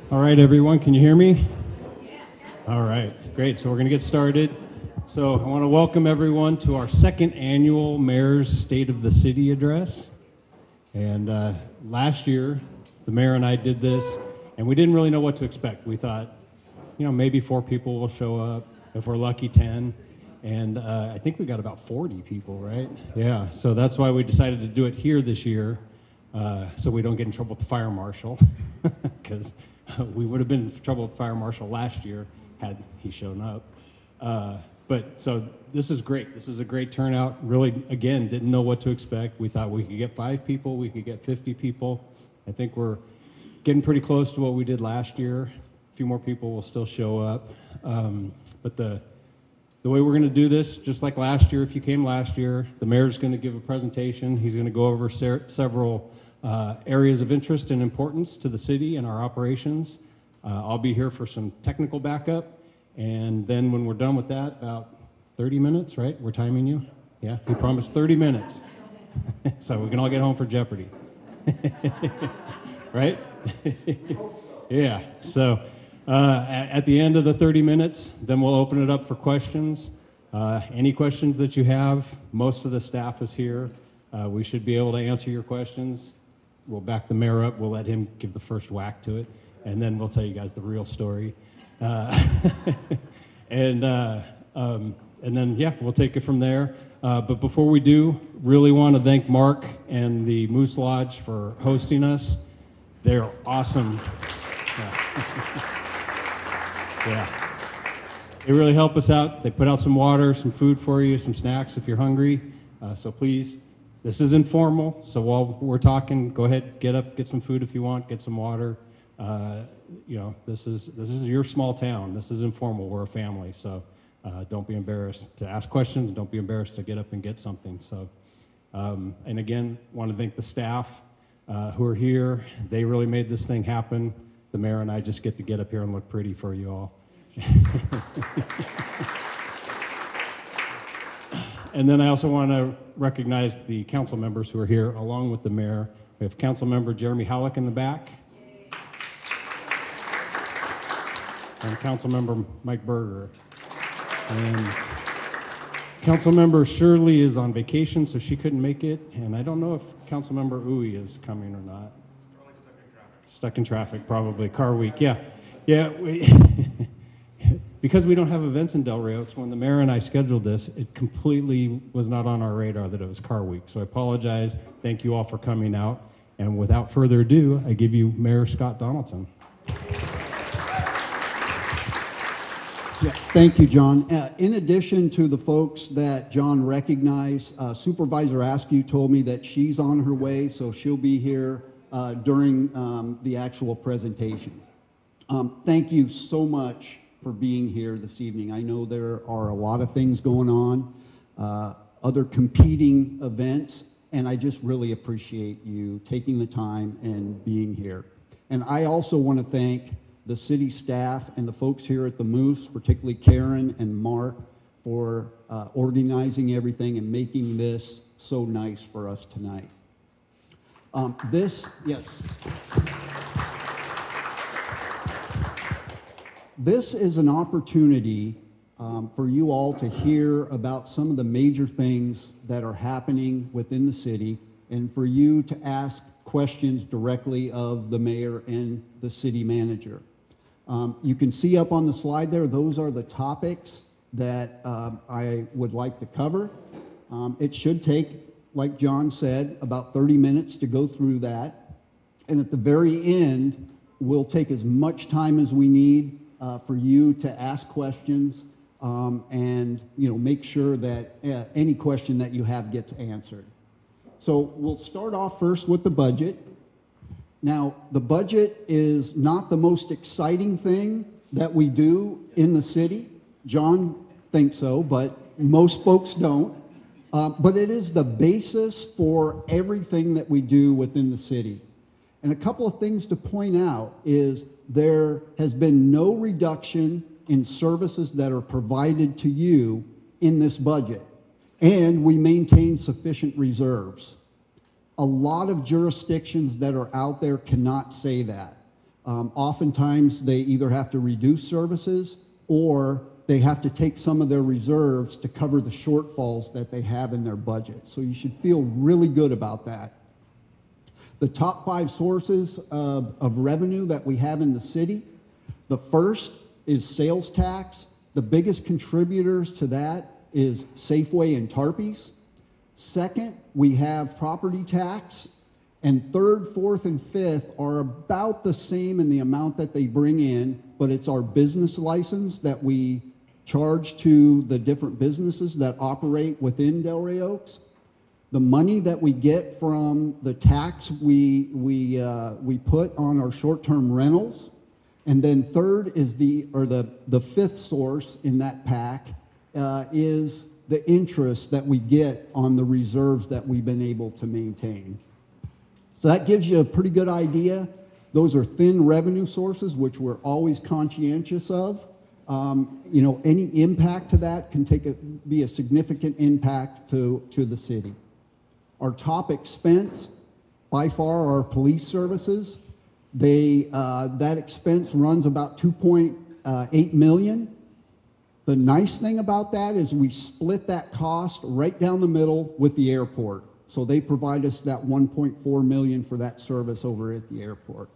All right, everyone, can you hear me? All right, great. So we're going to get started. So I want to welcome everyone to our second annual Mayor's State of the City address. And last year, the mayor and I did this, and we didn't really know what to expect. We thought, maybe 4 people will show up. If we're lucky, 10. And I think we got about 40 people, right? Yeah, so that's why we decided to do it here this year, so we don't get in trouble with the fire marshal, because we would have been in trouble with the fire marshal last year had he shown up. But so this is great. This is a great turnout. Really, again, didn't know what to expect. We thought we could get 5 people, we could get 50 people. I think we're getting pretty close to what we did last year. A few more people will still show up. But the way we're going to do this, just like last year, if you came last year, the mayor's going to give a presentation. He's going to go over several areas of interest and importance to the city and our operations. I'll be here for some technical backup. And then when we're done with that, about 30 minutes, right? We're timing you? Yeah, we promised 30 minutes. So we can all get home for Jeopardy. Right? Yeah, so at the end of the 30 minutes, then we'll open it up for questions. Any questions that you have, most of the staff is here. We should be able to answer your questions. We'll back the mayor up. We'll let him give the first whack to it, and then we'll tell you guys the real story. And then, yeah, we'll take it from there. But before we do, really want to thank Mark and the Moose Lodge for hosting us. They're awesome. Yeah. They really help us out. They put out some water, some food for you, some snacks if you're hungry. So please, this is informal. So while we're talking, go ahead, get up, get some food if you want, get some water. This is your small town. This is informal. We're a family, so don't be embarrassed to ask questions. Don't be embarrassed to get up and get something. So, and again, want to thank the staff who are here. They really made this thing happen. The mayor and I just get to get up here and look pretty for you all. And then I also want to recognize the council members who are here along with the mayor. We have Council Member Jeremy Halleck in the back. And Councilmember Mike Berger. And Councilmember Shirley is on vacation, so she couldn't make it. And I don't know if Councilmember Uwe is coming or not. Probably stuck in traffic. Stuck in traffic, probably. Car week, yeah. Yeah, because we don't have events in Del Rey Oaks, when the mayor and I scheduled this, it completely was not on our radar that it was car week. So I apologize. Thank you all for coming out. And without further ado, I give you Mayor Scott Donaldson. Yeah, thank you, John. In addition to the folks that John recognized, Supervisor Askew told me that she's on her way, so she'll be here during the actual presentation. Thank you so much for being here this evening. I know there are a lot of things going on, other competing events, and I just really appreciate you taking the time and being here. And I also want to thank the city staff and the folks here at the Moose, particularly Karen and Mark, for organizing everything and making this so nice for us tonight. This is an opportunity for you all to hear about some of the major things that are happening within the city, and for you to ask questions directly of the mayor and the city manager. You can see up on the slide there, those are the topics that I would like to cover. It should take, like John said, about 30 minutes to go through that. And at the very end, we'll take as much time as we need for you to ask questions and make sure that any question that you have gets answered. So we'll start off first with the budget. Now, the budget is not the most exciting thing that we do in the city. John thinks so, but most folks don't. But it is the basis for everything that we do within the city. And a couple of things to point out is there has been no reduction in services that are provided to you in this budget, and we maintain sufficient reserves. A lot of jurisdictions that are out there cannot say that. Oftentimes, they either have to reduce services or they have to take some of their reserves to cover the shortfalls that they have in their budget. So you should feel really good about that. The top 5 sources of revenue that we have in the city, the first is sales tax. The biggest contributors to that is Safeway and Tarpe's. Second, we have property tax. And third, fourth, and fifth are about the same in the amount that they bring in, but it's our business license that we charge to the different businesses that operate within Delray Oaks. The money that we get from the tax we put on our short-term rentals. And then third is the fifth source in that pack is the interest that we get on the reserves that we've been able to maintain. So that gives you a pretty good idea. Those are thin revenue sources, which we're always conscientious of. Any impact to that can be a significant impact to the city. Our top expense, by far, are our police services. That expense runs about $2.8 million. The nice thing about that is we split that cost right down the middle with the airport. So they provide us that $1.4 million for that service over at the airport.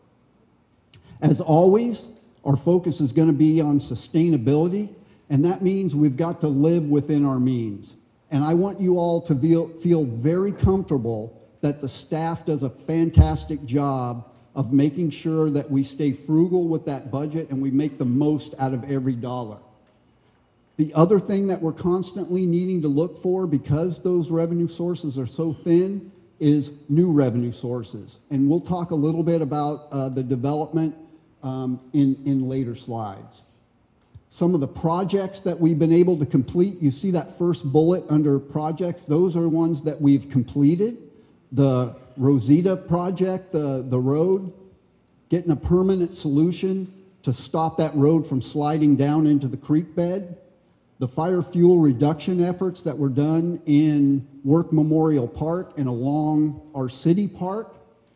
As always, our focus is going to be on sustainability, and that means we've got to live within our means. And I want you all to feel very comfortable that the staff does a fantastic job of making sure that we stay frugal with that budget and we make the most out of every dollar. The other thing that we're constantly needing to look for, because those revenue sources are so thin, is new revenue sources. And we'll talk a little bit about the development in later slides. Some of the projects that we've been able to complete, you see that first bullet under projects, those are ones that we've completed. The Rosita project, the road, getting a permanent solution to stop that road from sliding down into the creek bed. The fire fuel reduction efforts that were done in Work Memorial Park and along our city park,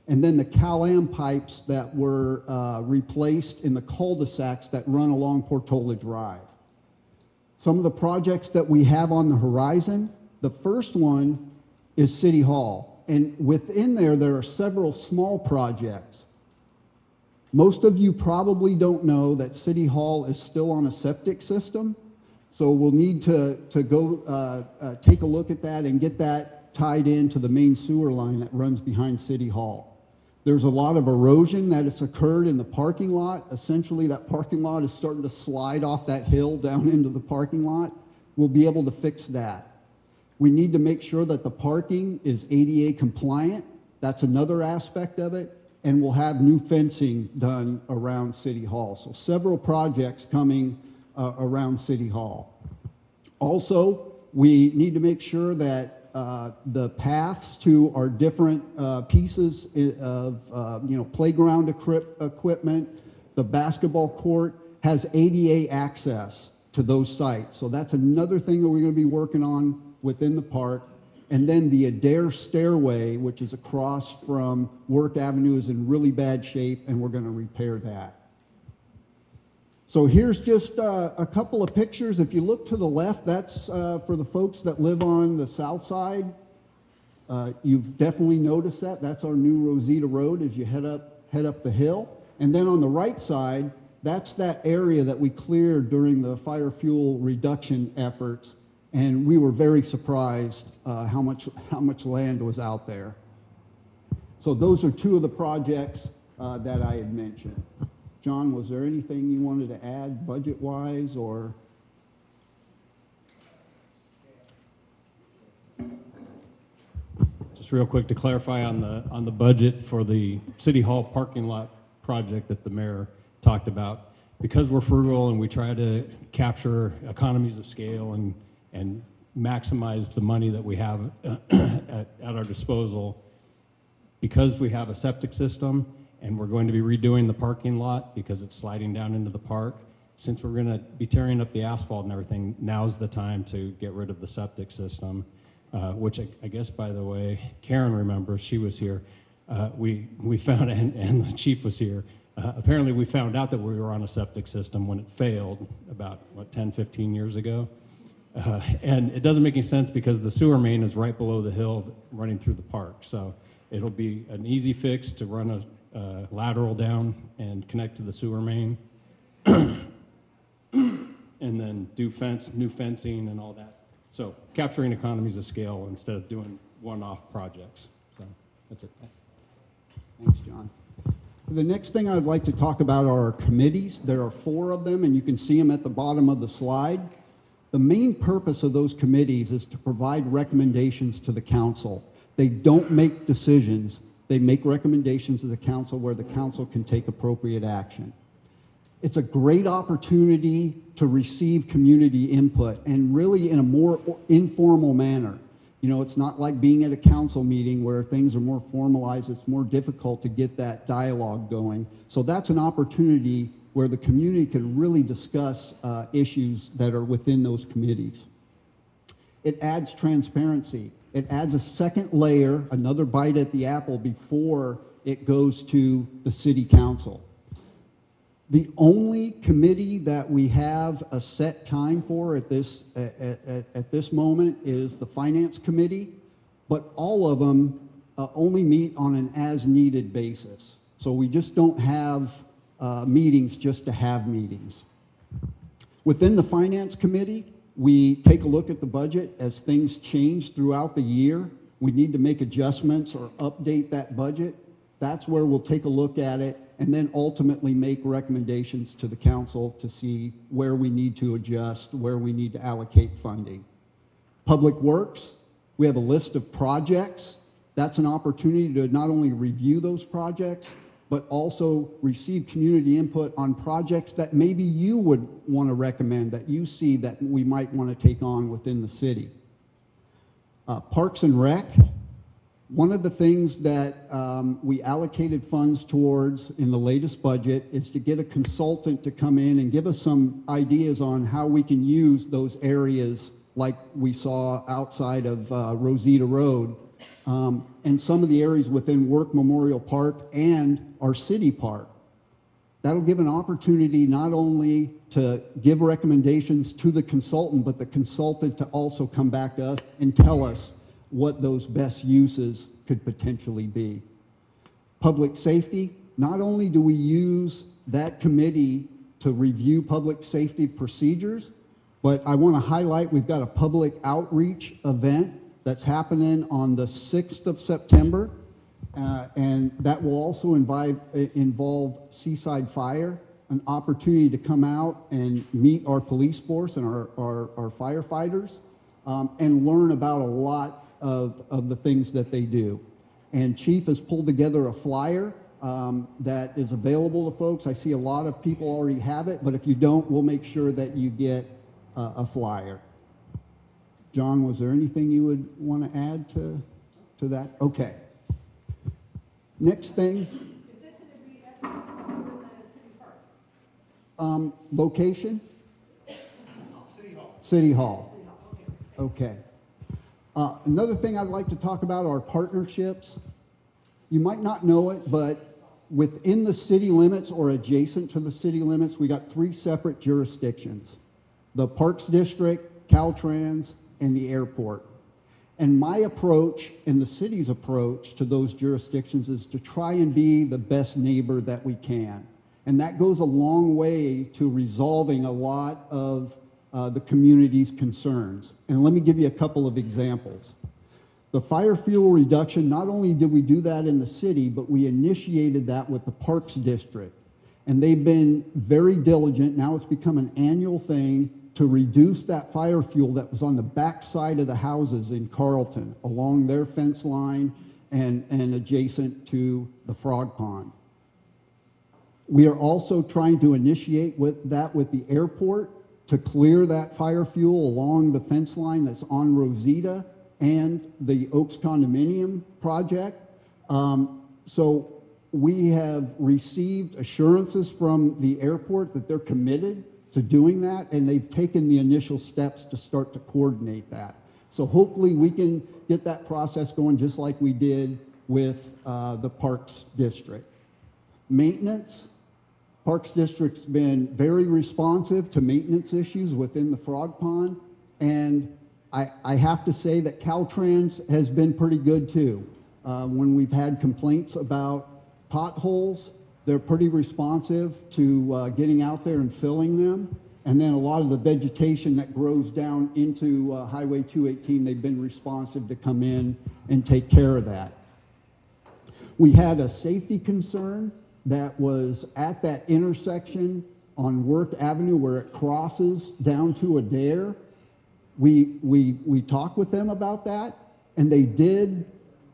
and then the Cal-Am pipes that were replaced in the cul-de-sacs that run along Portola Drive. Some of the projects that we have on the horizon, the first one is City Hall, and within there are several small projects. Most of you probably don't know that City Hall is still on a septic system. So we'll need to go take a look at that and get that tied into the main sewer line that runs behind City Hall. There's a lot of erosion that has occurred in the parking lot. Essentially, that parking lot is starting to slide off that hill down into the parking lot. We'll be able to fix that. We need to make sure that the parking is ADA compliant. That's another aspect of it. And we'll have new fencing done around City Hall. So several projects coming around City Hall. Also, we need to make sure that the paths to our different pieces of playground equipment, the basketball court, has ADA access to those sites. So that's another thing that we're going to be working on within the park. And then the Adair stairway, which is across from Work Avenue, is in really bad shape, and we're going to repair that. So here's just a couple of pictures. If you look to the left, that's for the folks that live on the south side. You've definitely noticed that. That's our new Rosita Road as you head up the hill. And then on the right side, that's that area that we cleared during the fire fuel reduction efforts. And we were very surprised how much land was out there. So those are two of the projects that I had mentioned. John, was there anything you wanted to add budget-wise or? Just real quick to clarify on the budget for the City Hall parking lot project that the mayor talked about. Because we're frugal and we try to capture economies of scale and maximize the money that we have at our disposal, because we have a septic system and we're going to be redoing the parking lot because it's sliding down into the park, since we're going to be tearing up the asphalt and everything, now's the time to get rid of the septic system, which I guess, by the way, Karen remembers, she was here. We found, and the chief was here, apparently we found out that we were on a septic system when it failed about, 10, 15 years ago. And it doesn't make any sense because the sewer main is right below the hill running through the park. So it'll be an easy fix to run a lateral down and connect to the sewer main. And then do new fencing and all that. So capturing economies of scale instead of doing one-off projects. So that's it. Thanks. Thanks, John. The next thing I'd like to talk about are our committees. There are 4 of them, and you can see them at the bottom of the slide. The main purpose of those committees is to provide recommendations to the council. They don't make decisions. They make recommendations to the council where the council can take appropriate action. It's a great opportunity to receive community input, and really in a more informal manner. You know, it's not like being at a council meeting where things are more formalized. It's more difficult to get that dialogue going. So that's an opportunity where the community can really discuss issues that are within those committees. It adds transparency. It adds a second layer, another bite at the apple before it goes to the city council. The only committee that we have a set time for at this moment is the Finance Committee, but all of them only meet on an as-needed basis. So we just don't have meetings just to have meetings. Within the Finance Committee, we take a look at the budget as things change throughout the year. We need to make adjustments or update that budget. That's where we'll take a look at it and then ultimately make recommendations to the council to see where we need to adjust, where we need to allocate funding. Public Works, we have a list of projects. That's an opportunity to not only review those projects, but also receive community input on projects that maybe you would want to recommend, that you see that we might want to take on within the city. Parks and Rec, one of the things that we allocated funds towards in the latest budget is to get a consultant to come in and give us some ideas on how we can use those areas like we saw outside of Rosita Road, and some of the areas within Work Memorial Park and our city park. That'll give an opportunity not only to give recommendations to the consultant, but the consultant to also come back to us and tell us what those best uses could potentially be. Public safety, not only do we use that committee to review public safety procedures, but I want to highlight we've got a public outreach event that's happening on the 6th of September, and that will also involve Seaside Fire, an opportunity to come out and meet our police force and our firefighters, and learn about a lot of the things that they do. And Chief has pulled together a flyer that is available to folks. I see a lot of people already have it, but if you don't, we'll make sure that you get a flyer. John, was there anything you would want to add to that? Okay. Next thing. Is this going to be at City Park? Location? City Hall. City Hall. Okay. Another thing I'd like to talk about are partnerships. You might not know it, but within the city limits or adjacent to the city limits, we got 3 separate jurisdictions: the Parks District, Caltrans, and the airport. And my approach and the city's approach to those jurisdictions is to try and be the best neighbor that we can. And that goes a long way to resolving a lot of the community's concerns. And let me give you a couple of examples. The fire fuel reduction, not only did we do that in the city, but we initiated that with the Parks District. And they've been very diligent. Now it's become an annual thing to reduce that fire fuel that was on the back side of the houses in Carlton, along their fence line and adjacent to the Frog Pond. We are also trying to initiate with the airport to clear that fire fuel along the fence line that's on Rosita and the Oaks Condominium project. So we have received assurances from the airport that they're committed to doing that, and they've taken the initial steps to start to coordinate that. So hopefully we can get that process going just like we did with the Parks District. Maintenance. Parks District's been very responsive to maintenance issues within the Frog Pond, and I have to say that Caltrans has been pretty good too. When we've had complaints about potholes, they're pretty responsive to getting out there and filling them. And then a lot of the vegetation that grows down into Highway 218, they've been responsive to come in and take care of that. We had a safety concern that was at that intersection on Worth Avenue where it crosses down to Adair. We talked with them about that, and they did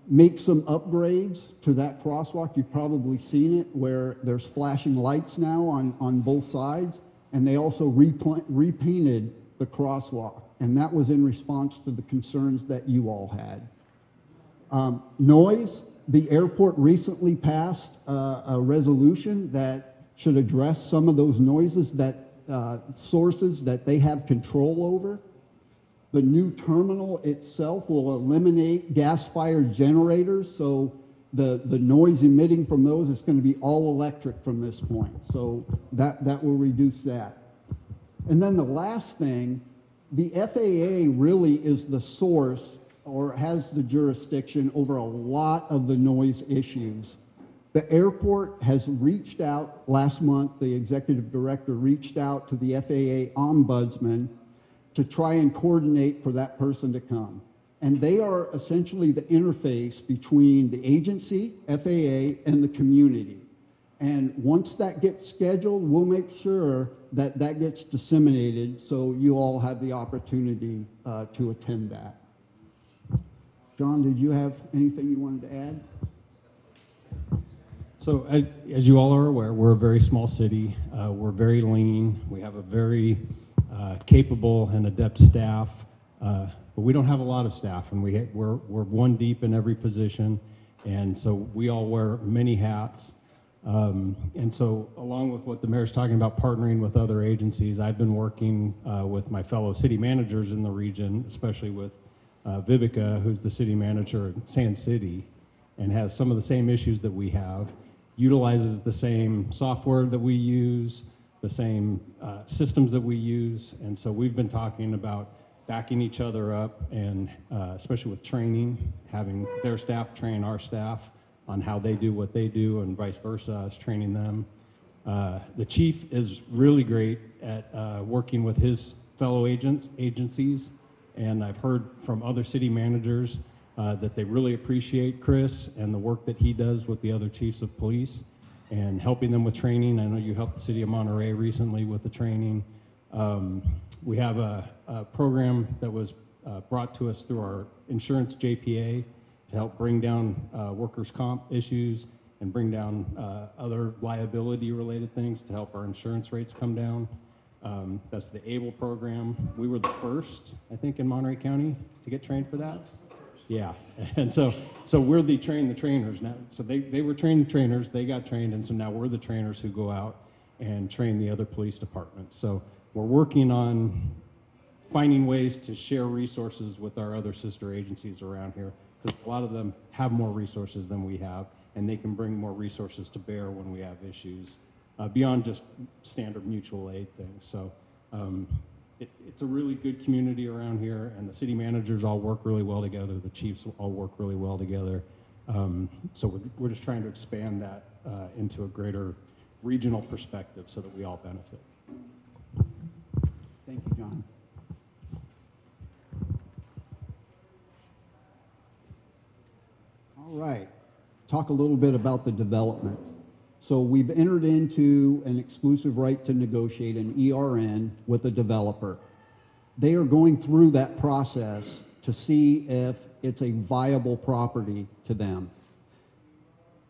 make some upgrades to that crosswalk. You've probably seen it, where there's flashing lights now on both sides, and they also repainted the crosswalk, and that was in response to the concerns that you all had. Noise, the airport recently passed a resolution that should address some of those noises, that sources that they have control over. The new terminal itself will eliminate gas-fired generators, so the noise emitting from those is going to be all electric from this point. So that will reduce that. And then the last thing, the FAA really is the source or has the jurisdiction over a lot of the noise issues. The airport has reached out last month, the executive director reached out to the FAA ombudsman to try and coordinate for that person to come. And they are essentially the interface between the agency, FAA, and the community. And once that gets scheduled, we'll make sure that that gets disseminated so you all have the opportunity to attend that. John, did you have anything you wanted to add? So as you all are aware, we're a very small city. We're very lean. We have a very capable and adept staff, but we don't have a lot of staff, and we're one deep in every position, and so we all wear many hats. And so along with what the mayor's talking about, partnering with other agencies, I've been working with my fellow city managers in the region, especially with Vivica, who's the city manager in Sand City and has some of the same issues that we have, utilizes the same software that we use, the same systems that we use. And so we've been talking about backing each other up, and especially with training, having their staff train our staff on how they do what they do, and vice versa, us training them. The chief is really great at working with his fellow agencies, and I've heard from other city managers that they really appreciate Chris and the work that he does with the other chiefs of police and helping them with training. I know you helped the city of Monterey recently with the training. We have a program that was brought to us through our insurance JPA to help bring down workers' comp issues and bring down other liability related things to help our insurance rates come down. That's the ABLE program. We were the first, I think, in Monterey County to get trained for that. Yeah, and so we're the trainers now. So they were trained trainers, they got trained, and so now we're the trainers who go out and train the other police departments. So we're working on finding ways to share resources with our other sister agencies around here, because a lot of them have more resources than we have, and they can bring more resources to bear when we have issues beyond just standard mutual aid things. So it's a really good community around here, and the city managers all work really well together. The chiefs all work really well together. So we're just trying to expand that into a greater regional perspective so that we all benefit. Thank you, John. All right. Talk a little bit about the development. So we've entered into an exclusive right to negotiate an ERN with a developer. They are going through that process to see if it's a viable property to them.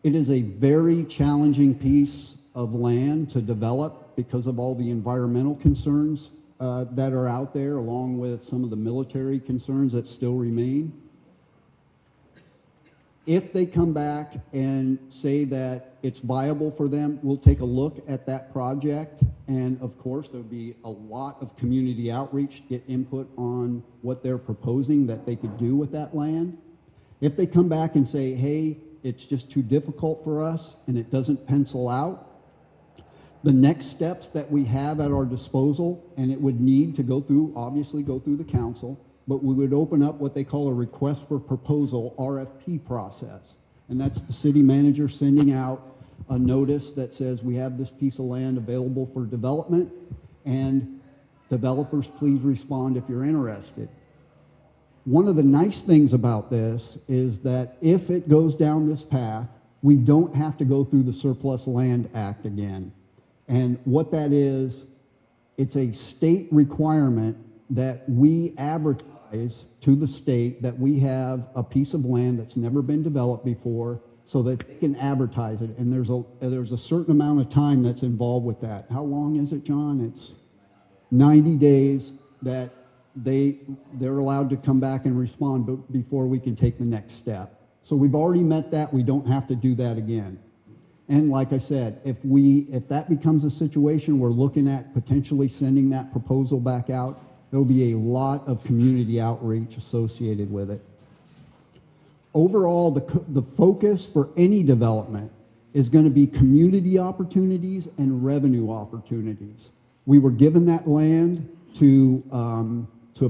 It is a very challenging piece of land to develop because of all the environmental concerns that are out there, along with some of the military concerns that still remain. If they come back and say that it's viable for them, we'll take a look at that project. And of course, there'll be a lot of community outreach to get input on what they're proposing that they could do with that land. If they come back and say, hey, it's just too difficult for us and it doesn't pencil out, the next steps that we have at our disposal, and it would need to go through, obviously go through the council, but we would open up what they call a request for proposal, RFP process. And that's the city manager sending out a notice that says we have this piece of land available for development, and developers, please respond if you're interested. One of the nice things about this is that if it goes down this path, we don't have to go through the Surplus Land Act again. And what that is, it's a state requirement that we advertise to the state that we have a piece of land that's never been developed before, so that they can advertise it. And there's a certain amount of time that's involved with that. How long is it, John? It's 90 days that they're allowed to come back and respond before we can take the next step. So we've already met that. We don't have to do that again. And like I said, if that becomes a situation, we're looking at potentially sending that proposal back out. There'll be a lot of community outreach associated with it. Overall, the focus for any development is going to be community opportunities and revenue opportunities. We were given that land to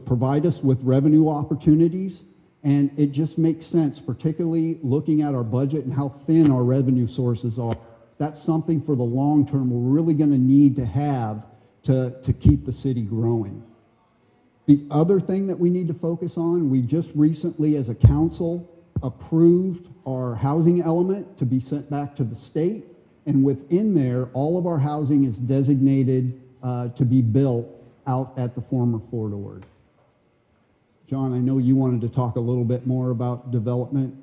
provide us with revenue opportunities, and it just makes sense, particularly looking at our budget and how thin our revenue sources are. That's something for the long term we're really going to need to have to keep the city growing. The other thing that we need to focus on, we just recently as a council approved our housing element to be sent back to the state, and within there, all of our housing is designated to be built out at the former Fort Ord. John, I know you wanted to talk a little bit more about development.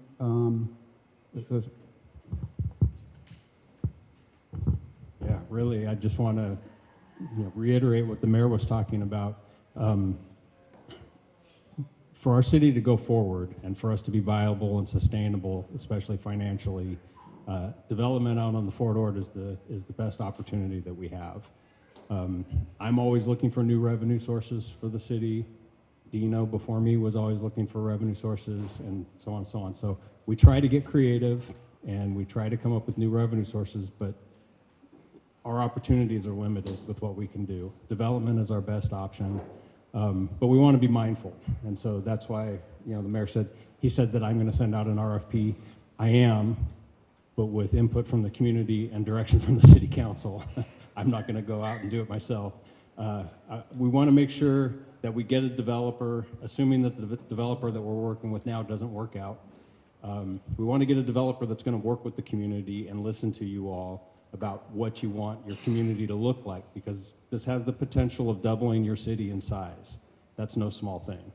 Yeah, really, I just want to reiterate what the mayor was talking about. For our city to go forward and for us to be viable and sustainable, especially financially, development out on the Fort Ord is the best opportunity that we have. I'm always looking for new revenue sources for the city. Dino before me was always looking for revenue sources, and so on and so on. So we try to get creative and we try to come up with new revenue sources, but our opportunities are limited with what we can do. Development is our best option, but we want to be mindful. And so that's why, the mayor said, he said that I'm going to send out an RFP. I am, but with input from the community and direction from the city council. I'm not going to go out and do it myself. We want to make sure that we get a developer, assuming that the developer that we're working with now doesn't work out. We want to get a developer that's going to work with the community and listen to you all about what you want your community to look like, because this has the potential of doubling your city in size. That's no small thing.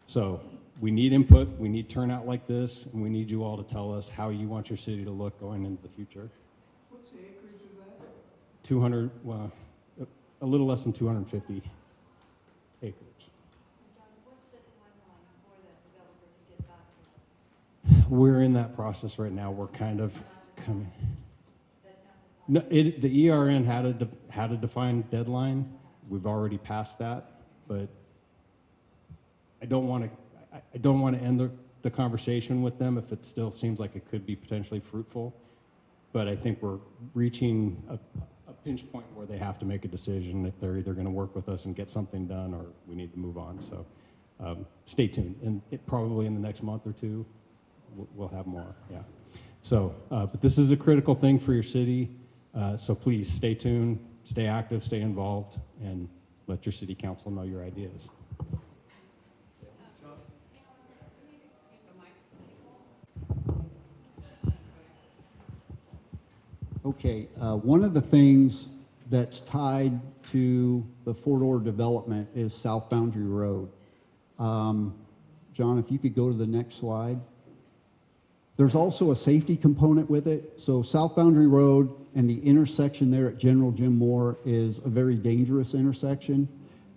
So we need input, we need turnout like this, and we need you all to tell us how you want your city to look going into the future. What's the acreage of that? 200, well, a little less than 250 acres. John, what's the timeline for the developer to get back to us? We're in that process right now. We're kind of coming. No, the ERN had a defined deadline. We've already passed that, but I don't want to end the conversation with them if it still seems like it could be potentially fruitful. But I think we're reaching a pinch point where they have to make a decision if they're either going to work with us and get something done, or we need to move on. So stay tuned, and probably in the next month or two we'll have more. Yeah. So, but this is a critical thing for your city. So please stay tuned, stay active, stay involved, and let your city council know your ideas. Okay, one of the things that's tied to the Fort Ord development is South Boundary Road. John, if you could go to the next slide. There's also a safety component with it. So South Boundary Road and the intersection there at General Jim Moore is a very dangerous intersection.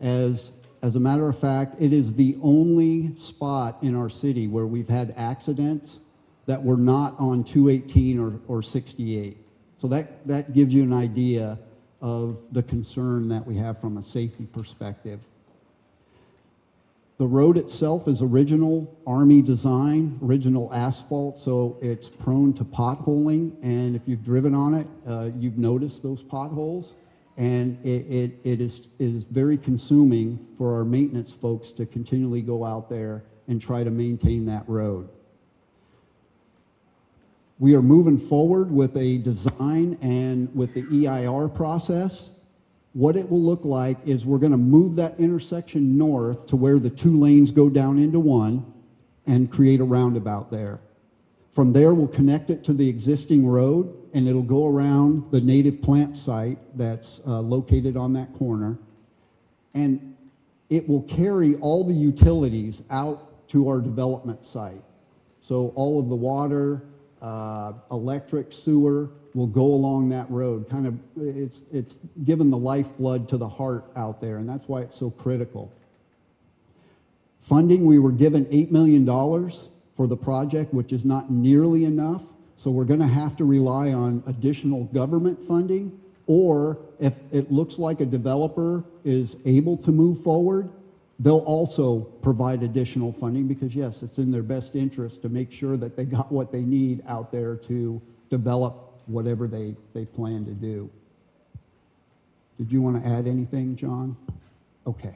As a matter of fact, it is the only spot in our city where we've had accidents that were not on 218 or 68. So that gives you an idea of the concern that we have from a safety perspective. The road itself is original Army design, original asphalt, so it's prone to potholing, and if you've driven on it, you've noticed those potholes, and it is very consuming for our maintenance folks to continually go out there and try to maintain that road. We are moving forward with a design and with the EIR process. What it will look like is we're going to move that intersection north to where the 2 lanes go down into one and create a roundabout there. From there, we'll connect it to the existing road, and it'll go around the native plant site that's located on that corner. And it will carry all the utilities out to our development site. So all of the water, electric, sewer will go along that road. Kind of, it's given the lifeblood to the heart out there, and that's why it's so critical. Funding, we were given $8 million for the project, which is not nearly enough, so we're going to have to rely on additional government funding, or if it looks like a developer is able to move forward, they'll also provide additional funding because, yes, it's in their best interest to make sure that they got what they need out there to develop whatever they plan to do. Did you want to add anything, John? Okay.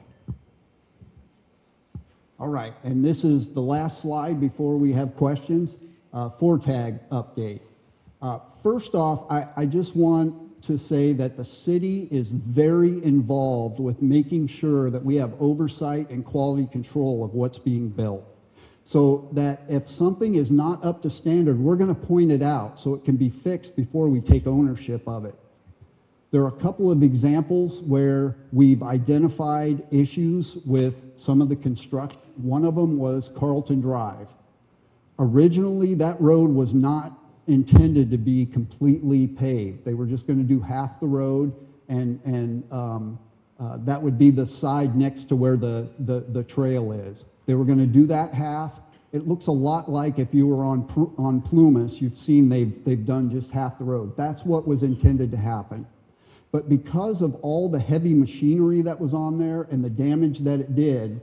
All right, and this is the last slide before we have questions. FORTAG update. First off, I just want to say that the city is very involved with making sure that we have oversight and quality control of what's being built. So that if something is not up to standard, we're going to point it out so it can be fixed before we take ownership of it. There are a couple of examples where we've identified issues with some of the construction. One of them was Carlton Drive. Originally, that road was not intended to be completely paved. They were just going to do half the road, and that would be the side next to where the trail is. They were going to do that half. It looks a lot like if you were on Plumas, you've seen they've done just half the road. That's what was intended to happen. But because of all the heavy machinery that was on there and the damage that it did,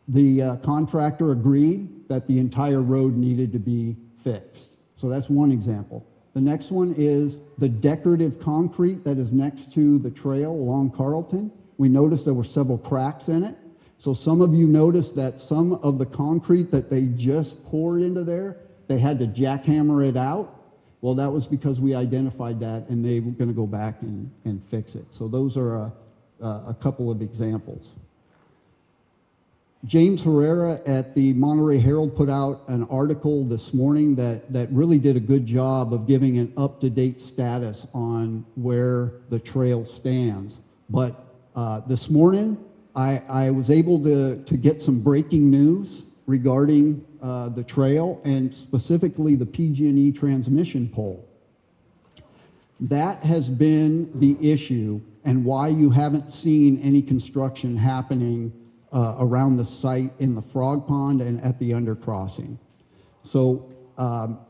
the contractor agreed that the entire road needed to be fixed. So that's one example. The next one is the decorative concrete that is next to the trail along Carlton. We noticed there were several cracks in it. So some of you noticed that some of the concrete that they just poured into there, they had to jackhammer it out. Well, that was because we identified that, and they were going to go back and fix it. So those are a couple of examples. James Herrera at the Monterey Herald put out an article this morning that really did a good job of giving an up-to-date status on where the trail stands. But this morning, I was able to get some breaking news regarding the trail and specifically the PG&E transmission pole. That has been the issue and why you haven't seen any construction happening around the site in the Frog Pond and at the undercrossing. So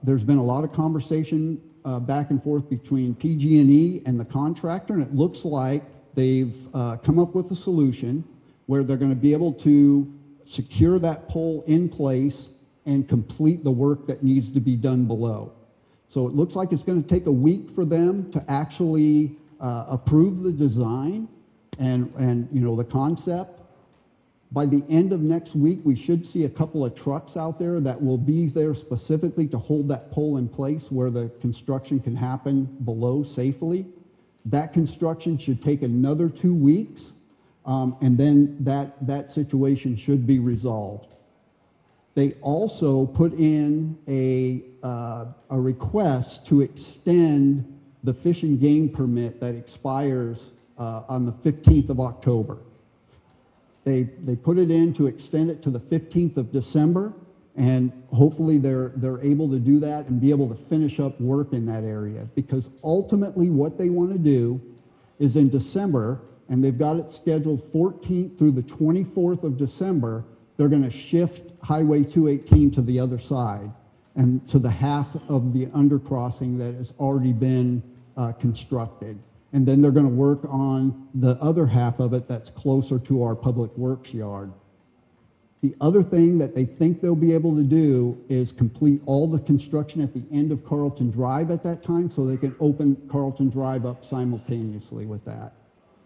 there's been a lot of conversation back and forth between PG&E and the contractor, and it looks like they've come up with a solution where they're going to be able to secure that pole in place and complete the work that needs to be done below. So it looks like it's going to take a week for them to actually approve the design and you know, the concept. By the end of next week, we should see a couple of trucks out there that will be there specifically to hold that pole in place where the construction can happen below safely. That construction should take another 2 weeks, and then that situation should be resolved. They also put in a request to extend the fish and game permit that expires on the 15th of October. They put it in to extend it to the 15th of December, and hopefully they're able to do that and be able to finish up work in that area. Because ultimately what they want to do is in December, and they've got it scheduled 14th through the 24th of December, they're going to shift Highway 218 to the other side. and to the half of the undercrossing that has already been constructed. And then they're going to work on the other half of it that's closer to our public works yard. The other thing that they think they'll be able to do is complete all the construction at the end of Carlton Drive at that time, so they can open Carlton Drive up simultaneously with that.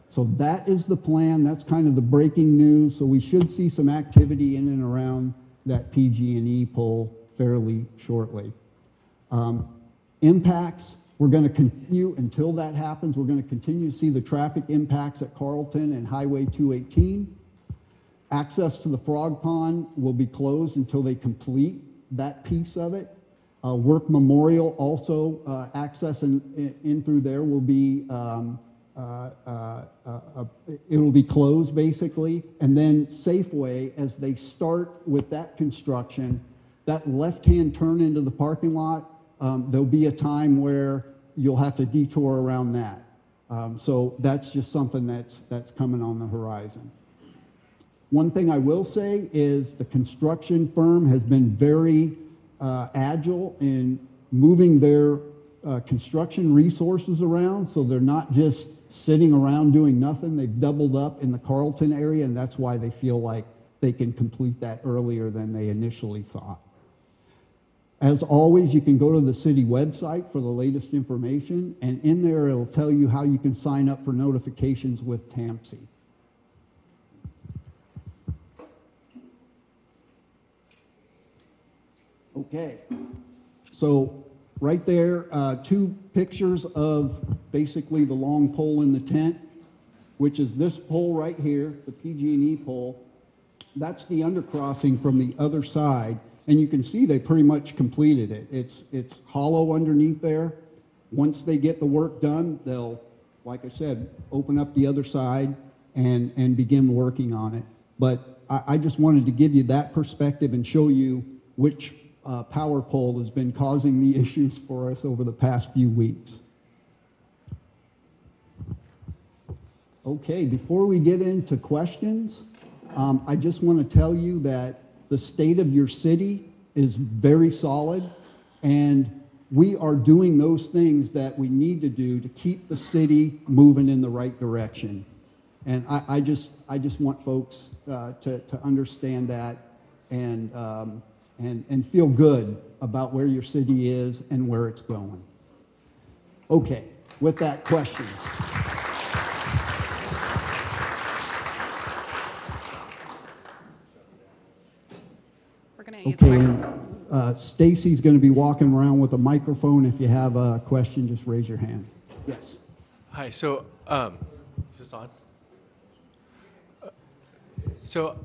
So that is the plan. That's kind of the breaking news. So we should see some activity in and around that PG&E pole fairly shortly. Impacts, we're going to continue until that happens. We're going to continue to see the traffic impacts at Carlton and Highway 218. Access to the Frog Pond will be closed until they complete that piece of it. Work Memorial also, access in through there will be, it will be closed basically. And then Safeway, as they start with that construction, that left-hand turn into the parking lot, there'll be a time where you'll have to detour around that. So that's just something that's coming on the horizon. One thing I will say is the construction firm has been very agile in moving their construction resources around, so they're not just sitting around doing nothing. They've doubled up in the Carlton area, and that's why they feel like they can complete that earlier than they initially thought. As always, you can go to the city website for the latest information, and in there it'll tell you how you can sign up for notifications with TAMSI. Okay, so right there, two pictures of basically the long pole in the tent, which is this pole right here, the PG&E pole. That's the undercrossing from the other side, and you can see they pretty much completed it. It's hollow underneath there. Once they get the work done, they'll, like I said, open up the other side and begin working on it. But I just wanted to give you that perspective and show you which power pole has been causing the issues for us over the past few weeks. Okay, before we get into questions, I just want to tell you that the state of your city is very solid, and we are doing those things that we need to do to keep the city moving in the right direction. And I just want folks to understand that and feel good about where your city is and where it's going. Okay, with that, questions. We're going to use the Okay, microphone. Stacy's going to be walking around with a microphone. If you have a question, just raise your hand. Yes. Hi, so, is this on? So,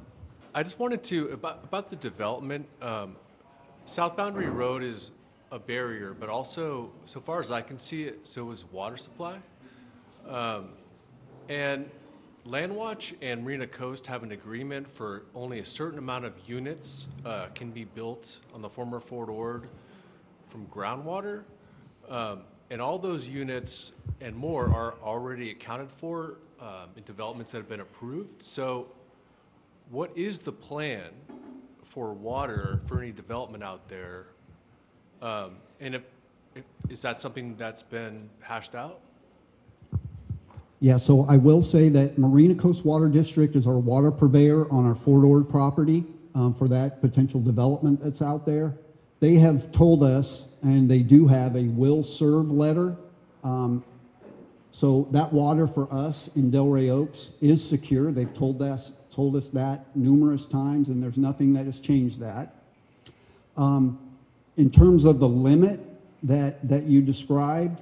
I just wanted to, about the development, South Boundary Road is a barrier, but also, so far as I can see it, so is water supply. And Landwatch and Marina Coast have an agreement for only a certain amount of units can be built on the former Fort Ord from groundwater. And all those units and more are already accounted for in developments that have been approved. So what is the plan for water for any development out there? And is that something that's been hashed out? Yeah, so I will say that Marina Coast Water District is our water purveyor on our Fort Ord property for that potential development that's out there. They have told us, and they do have a will serve letter. So that water for us in Delray Oaks is secure. They've told us that numerous times, and there's nothing that has changed that. In terms of the limit that you described,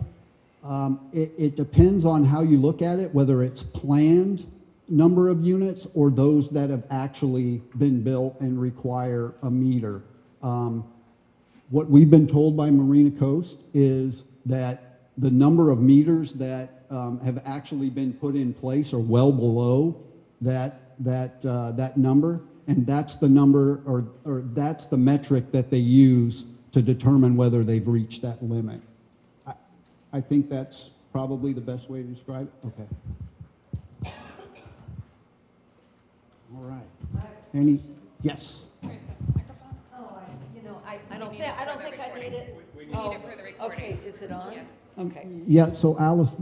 it depends on how you look at it, whether it's planned number of units or those that have actually been built and require a meter. What we've been told by Marina Coast is that the number of meters that have actually been put in place are well below that number, and that's the number or that's the metric that they use to determine whether they've reached that limit. I think that's probably the best way to describe it. Okay. All right. Any? Yes. Where's the microphone? Oh, I don't need I don't think I need it. We need it for the recording. Okay, is it on? Yes. Okay. Yeah, so Alice,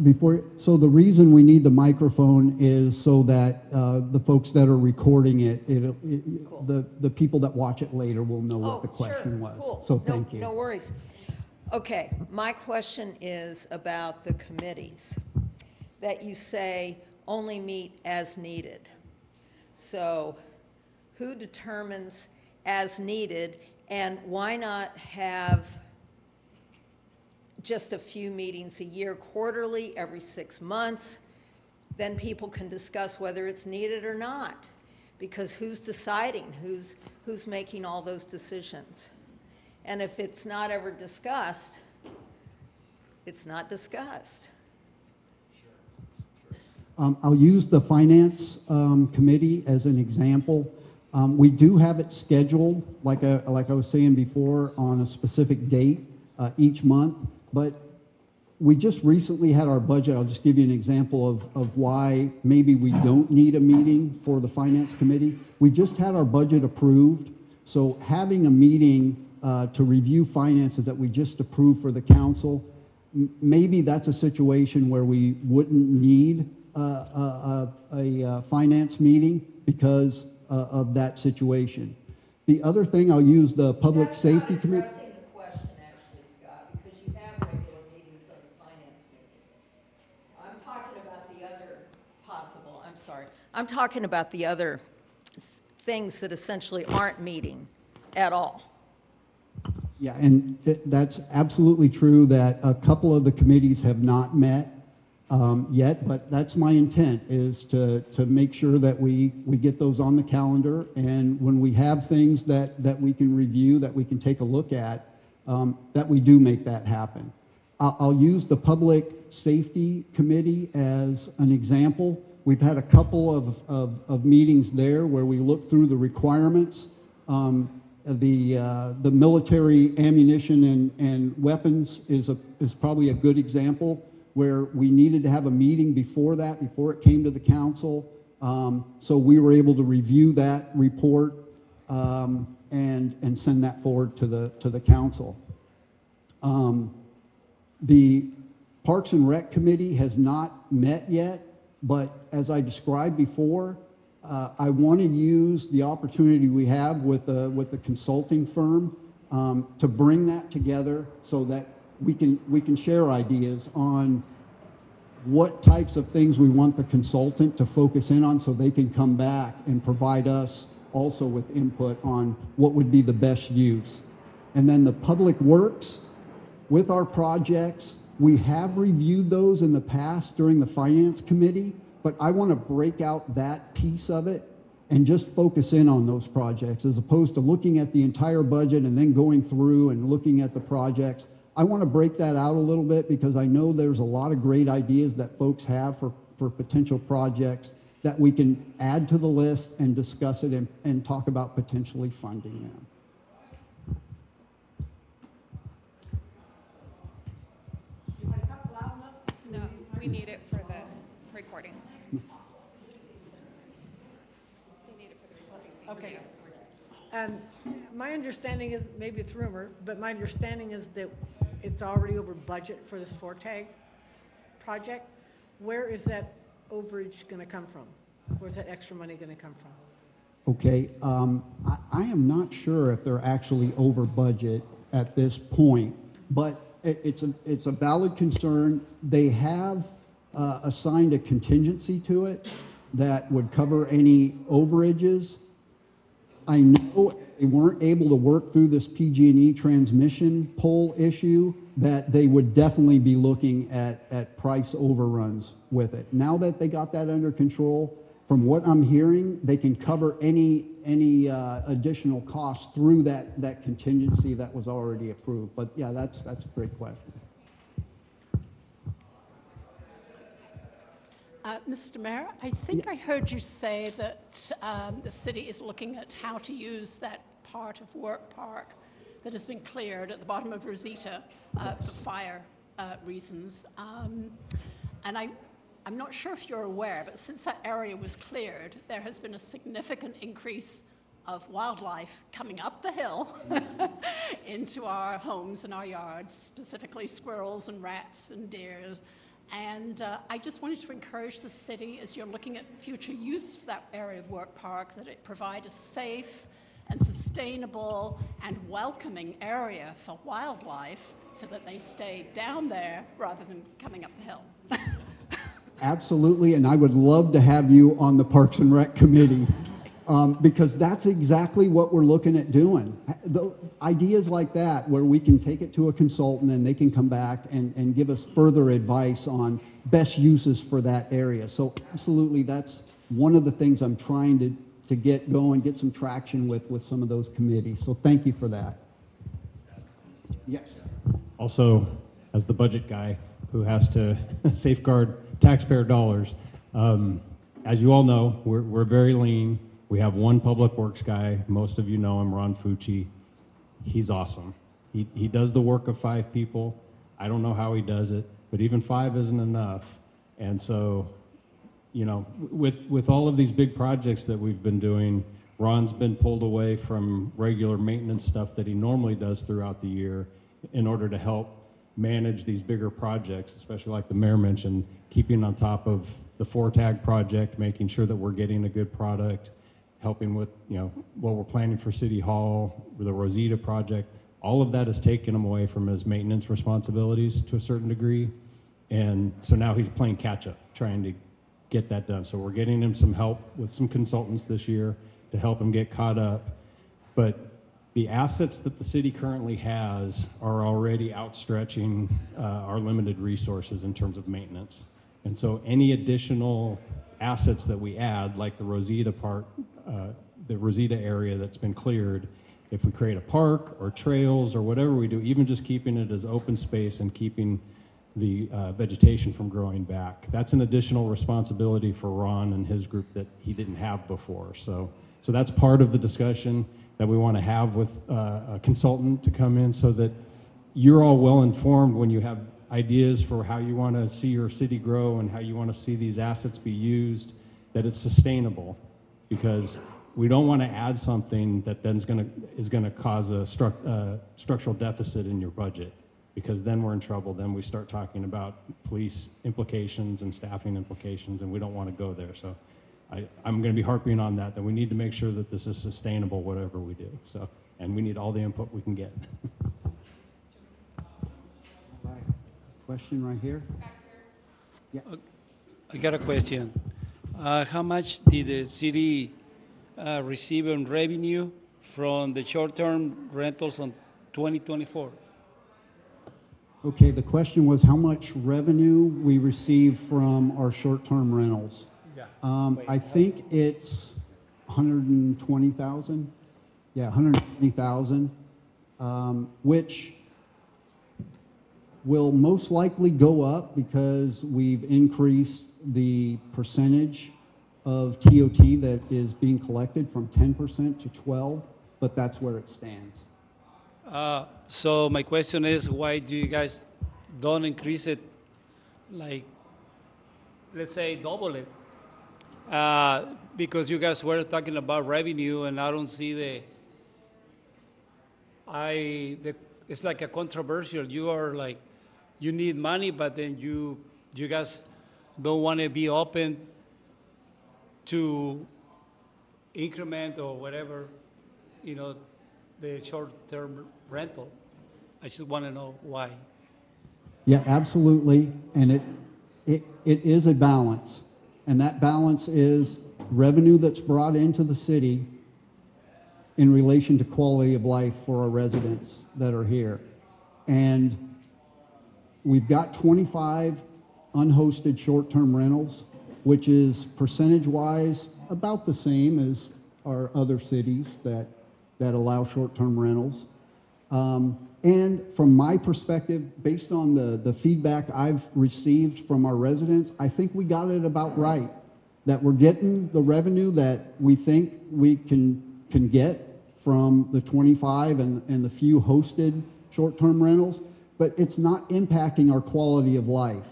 so the reason we need the microphone is so that the folks that are recording it, Cool. the people that watch it later will know what the Oh, question sure, was. cool. So No- thank you. No worries. Okay, my question is about the committees, that you say only meet as needed. So who determines as needed, and why not have just a few meetings a year, quarterly, every 6 months? Then people can discuss whether it's needed or not. Because who's deciding? Who's making all those decisions? And if it's not ever discussed, it's not discussed. I'll use the Finance Committee as an example. We do have it scheduled, like I was saying before, on a specific date each month, but we just recently had our budget. I'll just give you an example of why maybe we don't need a meeting for the Finance Committee. We just had our budget approved, so having a meeting to review finances that we just approved for the council, maybe that's a situation where we wouldn't need a finance meeting because of that situation. The other thing, I'll use the Public Safety Committee. That's not addressing the question, actually, Scott, because you have regular meetings of the finance committee. I'm talking about the other possible, I'm sorry, I'm talking about the other things that essentially aren't meeting at all. Yeah, and that's absolutely true that a couple of the committees have not met yet, but that's my intent, is to make sure that we get those on the calendar, and when we have things that we can review, that we can take a look at, that we do make that happen. I'll use the Public Safety Committee as an example. We've had a couple of meetings there where we looked through the requirements. The military ammunition and weapons is probably a good example, where we needed to have a meeting before it came to the council. So we were able to review that report and send that forward to the council. The Parks and Rec Committee has not met yet, but as I described before, I want to use the opportunity we have with the consulting firm to bring that together so that we can share ideas on what types of things we want the consultant to focus in on, so they can come back and provide us also with input on what would be the best use. And then the Public Works, with our projects, we have reviewed those in the past during the Finance Committee, but I want to break out that piece of it and just focus in on those projects, as opposed to looking at the entire budget and then going through and looking at the projects. I want to break that out a little bit, because I know there's a lot of great ideas that folks have for potential projects that we can add to the list and discuss it and talk about potentially funding them. No, we need it for the recording. We need it for the recording. Okay. My understanding is, maybe it's rumor, but my understanding is that it's already over budget for this Fortag project. Where is that overage going to come from? Where's that extra money going to come from? Okay, I am not sure if they're actually over budget at this point, but it's a valid concern. They have assigned a contingency to it that would cover any overages. I know they weren't able to work through this PG&E transmission pole issue, that they would definitely be looking at price overruns with it. Now that they got that under control, from what I'm hearing, they can cover any additional costs through that contingency that was already approved. But yeah, that's a great question. Mr. Mayor, I think I heard you say that the city is looking at how to use that part of Work Park that has been cleared at the bottom of Rosita for fire reasons. And I'm not sure if you're aware, but since that area was cleared, there has been a significant increase of wildlife coming up the hill into our homes and our yards, specifically squirrels and rats and deer. And I just wanted to encourage the city, as you're looking at future use of that area of Work Park, that it provide a safe and sustainable and welcoming area for wildlife so that they stay down there rather than coming up the hill. Absolutely, and I would love to have you on the Parks and Rec Committee, because that's exactly what we're looking at doing. The ideas like that, where we can take it to a consultant and they can come back and give us further advice on best uses for that area. So absolutely, that's one of the things I'm trying to get going, get some traction with some of those committees. So thank you for that. Yes. Also, as the budget guy who has to safeguard taxpayer dollars, as you all know, we're very lean. We have one public works guy. Most of you know him, Ron Fucci. He's awesome. He does the work of 5 people. I don't know how he does it, but even 5 isn't enough. And so, you know, with all of these big projects that we've been doing, Ron's been pulled away from regular maintenance stuff that he normally does throughout the year in order to help manage these bigger projects, especially like the mayor mentioned, keeping on top of the 4TAG project, making sure that we're getting a good product, helping with, you know, what we're planning for City Hall, with the Rosita project. All of that has taken him away from his maintenance responsibilities to a certain degree. And so now he's playing catch up, trying to get that done. So we're getting him some help with some consultants this year to help him get caught up. But the assets that the city currently has are already outstretching our limited resources in terms of maintenance. And so any additional assets that we add, like the Rosita the Rosita area that's been cleared, if we create a park or trails or whatever we do, even just keeping it as open space and keeping the vegetation from growing back, that's an additional responsibility for Ron and his group that he didn't have before. So that's part of the discussion that we want to have with a consultant to come in, so that you're all well informed when you have ideas for how you want to see your city grow and how you want to see these assets be used, that it's sustainable. Because we don't want to add something that then is going to cause a structural deficit in your budget, because then we're in trouble. Then we start talking about police implications and staffing implications, and we don't want to go there. So I'm going to be harping on that we need to make sure that this is sustainable, whatever we do. So, and we need all the input we can get. Right. Question right here. Yeah. I got a question. How much did the city receive in revenue from the short-term rentals on 2024? Okay, the question was how much revenue we receive from our short-term rentals. Yeah. I think it's 120,000. Yeah, 120,000, which will most likely go up because we've increased the percentage of TOT that is being collected from 10% to 12%, but that's where it stands. So my question is, why do you guys don't increase it, like, let's say double it? Because you guys were talking about revenue, and I don't see it's like a controversial. You are like, you need money, but then you guys don't want to be open to increment or whatever, you know, the short-term rental. I just want to know why. Yeah, absolutely, and it is a balance, and that balance is revenue that's brought into the city in relation to quality of life for our residents that are here. And we've got 25 unhosted short-term rentals, which is percentage-wise about the same as our other cities that allow short-term rentals. And from my perspective, based on the feedback I've received from our residents, I think we got it about right, that we're getting the revenue that we think we can get from the 25 and the few hosted short-term rentals, but it's not impacting our quality of life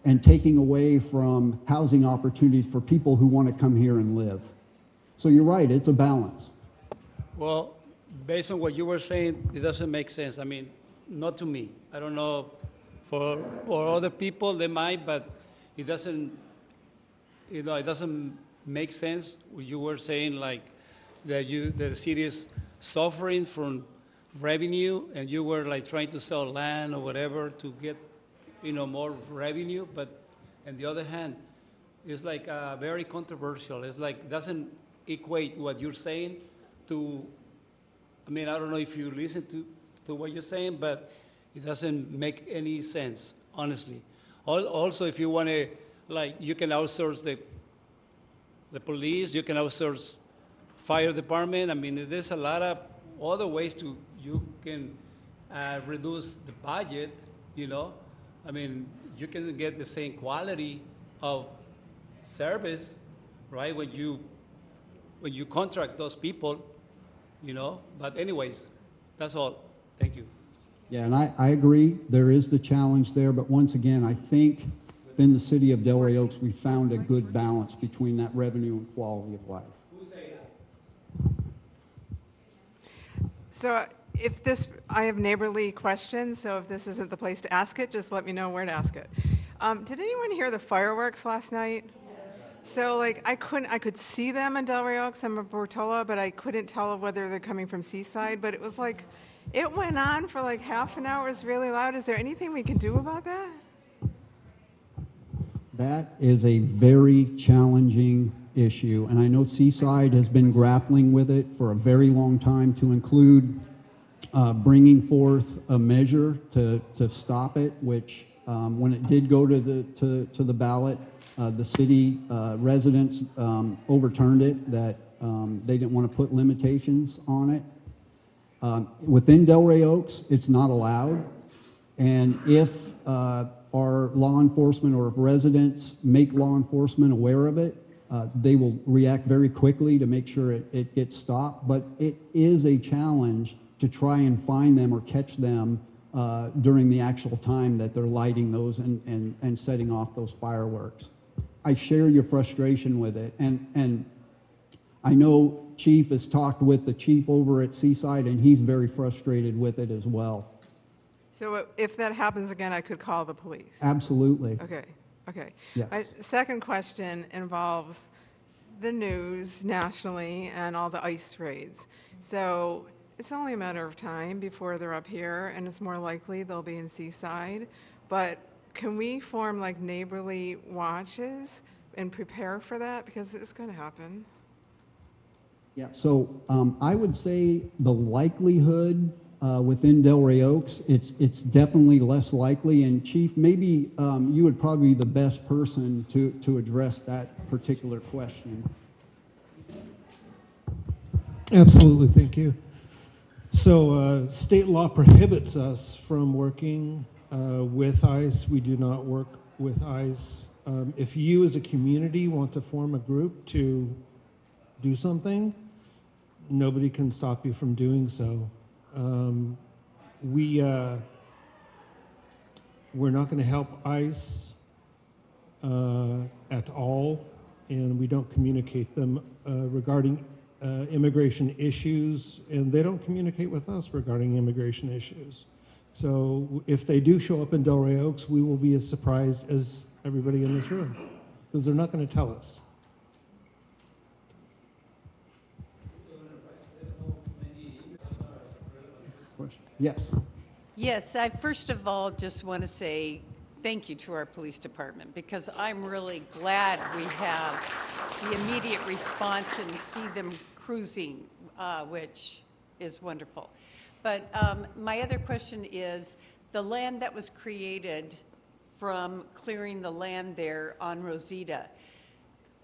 and taking away from housing opportunities for people who want to come here and live. So you're right, it's a balance. Well, based on what you were saying, it doesn't make sense. I mean, not to me. I don't know, for other people, they might, but it doesn't, it doesn't make sense. You were saying like that the city is suffering from revenue, and you were like trying to sell land or whatever to get, more revenue. But on the other hand, it's like very controversial. It's like doesn't equate what you're saying to. I mean, I don't know if you listen to what you're saying, but it doesn't make any sense, honestly. Also, if you want to, like, you can outsource the police, you can outsource fire department. I mean, there's a lot of other ways you can reduce the budget, I mean, you can get the same quality of service, right, when you contract those people, But anyways, that's all. Thank you. Yeah, and I agree, there is the challenge there, but once again, I think in the city of Delray Oaks, we found a good balance between that revenue and quality of life. So if this, I have neighborly questions, so if this isn't the place to ask it, just let me know where to ask it. Did anyone hear the fireworks last night? So like I could see them in Delray Oaks and Portola, but I couldn't tell whether they're coming from Seaside, but it was like, it went on for like half an hour, it was really loud. Is there anything we can do about that? That is a very challenging issue, and I know Seaside has been grappling with it for a very long time to include bringing forth a measure to stop it, which when it did go to the ballot, the city residents overturned it, that they didn't want to put limitations on it. Within Delray Oaks, it's not allowed, and if our law enforcement or if residents make law enforcement aware of it, they will react very quickly to make sure it gets stopped. But it is a challenge to try and find them or catch them during the actual time that they're lighting those and setting off those fireworks. I share your frustration with it, and I know Chief has talked with the chief over at Seaside, and he's very frustrated with it as well. So if that happens again, I could call the police? Absolutely. Okay. Yes. My second question involves the news nationally and all the ICE raids. So it's only a matter of time before they're up here, and it's more likely they'll be in Seaside. But can we form like neighborly watches and prepare for that? Because it's going to happen. Yeah, so I would say the likelihood within Delray Oaks, it's definitely less likely. And Chief, maybe you would probably be the best person to address that particular question. Absolutely, thank you. So state law prohibits us from working with ICE. We do not work with ICE. If you as a community want to form a group to do something, nobody can stop you from doing so. We're not going to help ICE at all, and we don't communicate them regarding immigration issues, and they don't communicate with us regarding immigration issues. So if they do show up in Delray Oaks, we will be as surprised as everybody in this room, because they're not going to tell us. Yes. Yes, I first of all just want to say thank you to our police department, because I'm really glad we have the immediate response and see them cruising, which is wonderful. But my other question is, the land that was created from clearing the land there on Rosita,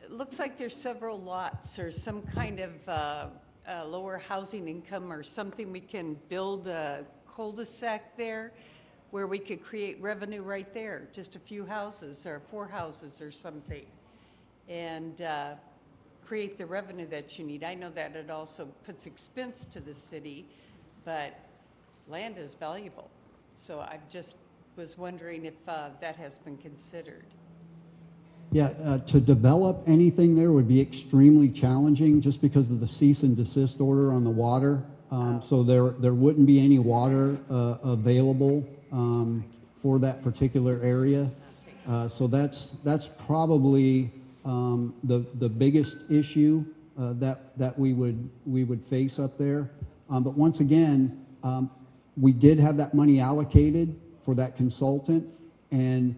it looks like there's several lots or some kind of lower housing income or something. We can build a cul-de-sac there where we could create revenue right there, just a few houses or 4 houses or something, and create the revenue that you need. I know that it also puts expense to the city, but land is valuable. So I just was wondering if that has been considered. Yeah, to develop anything there would be extremely challenging just because of the cease and desist order on the water. So there wouldn't be any water available for that particular area. So that's probably the biggest issue that we would face up there. But once again, we did have that money allocated for that consultant, and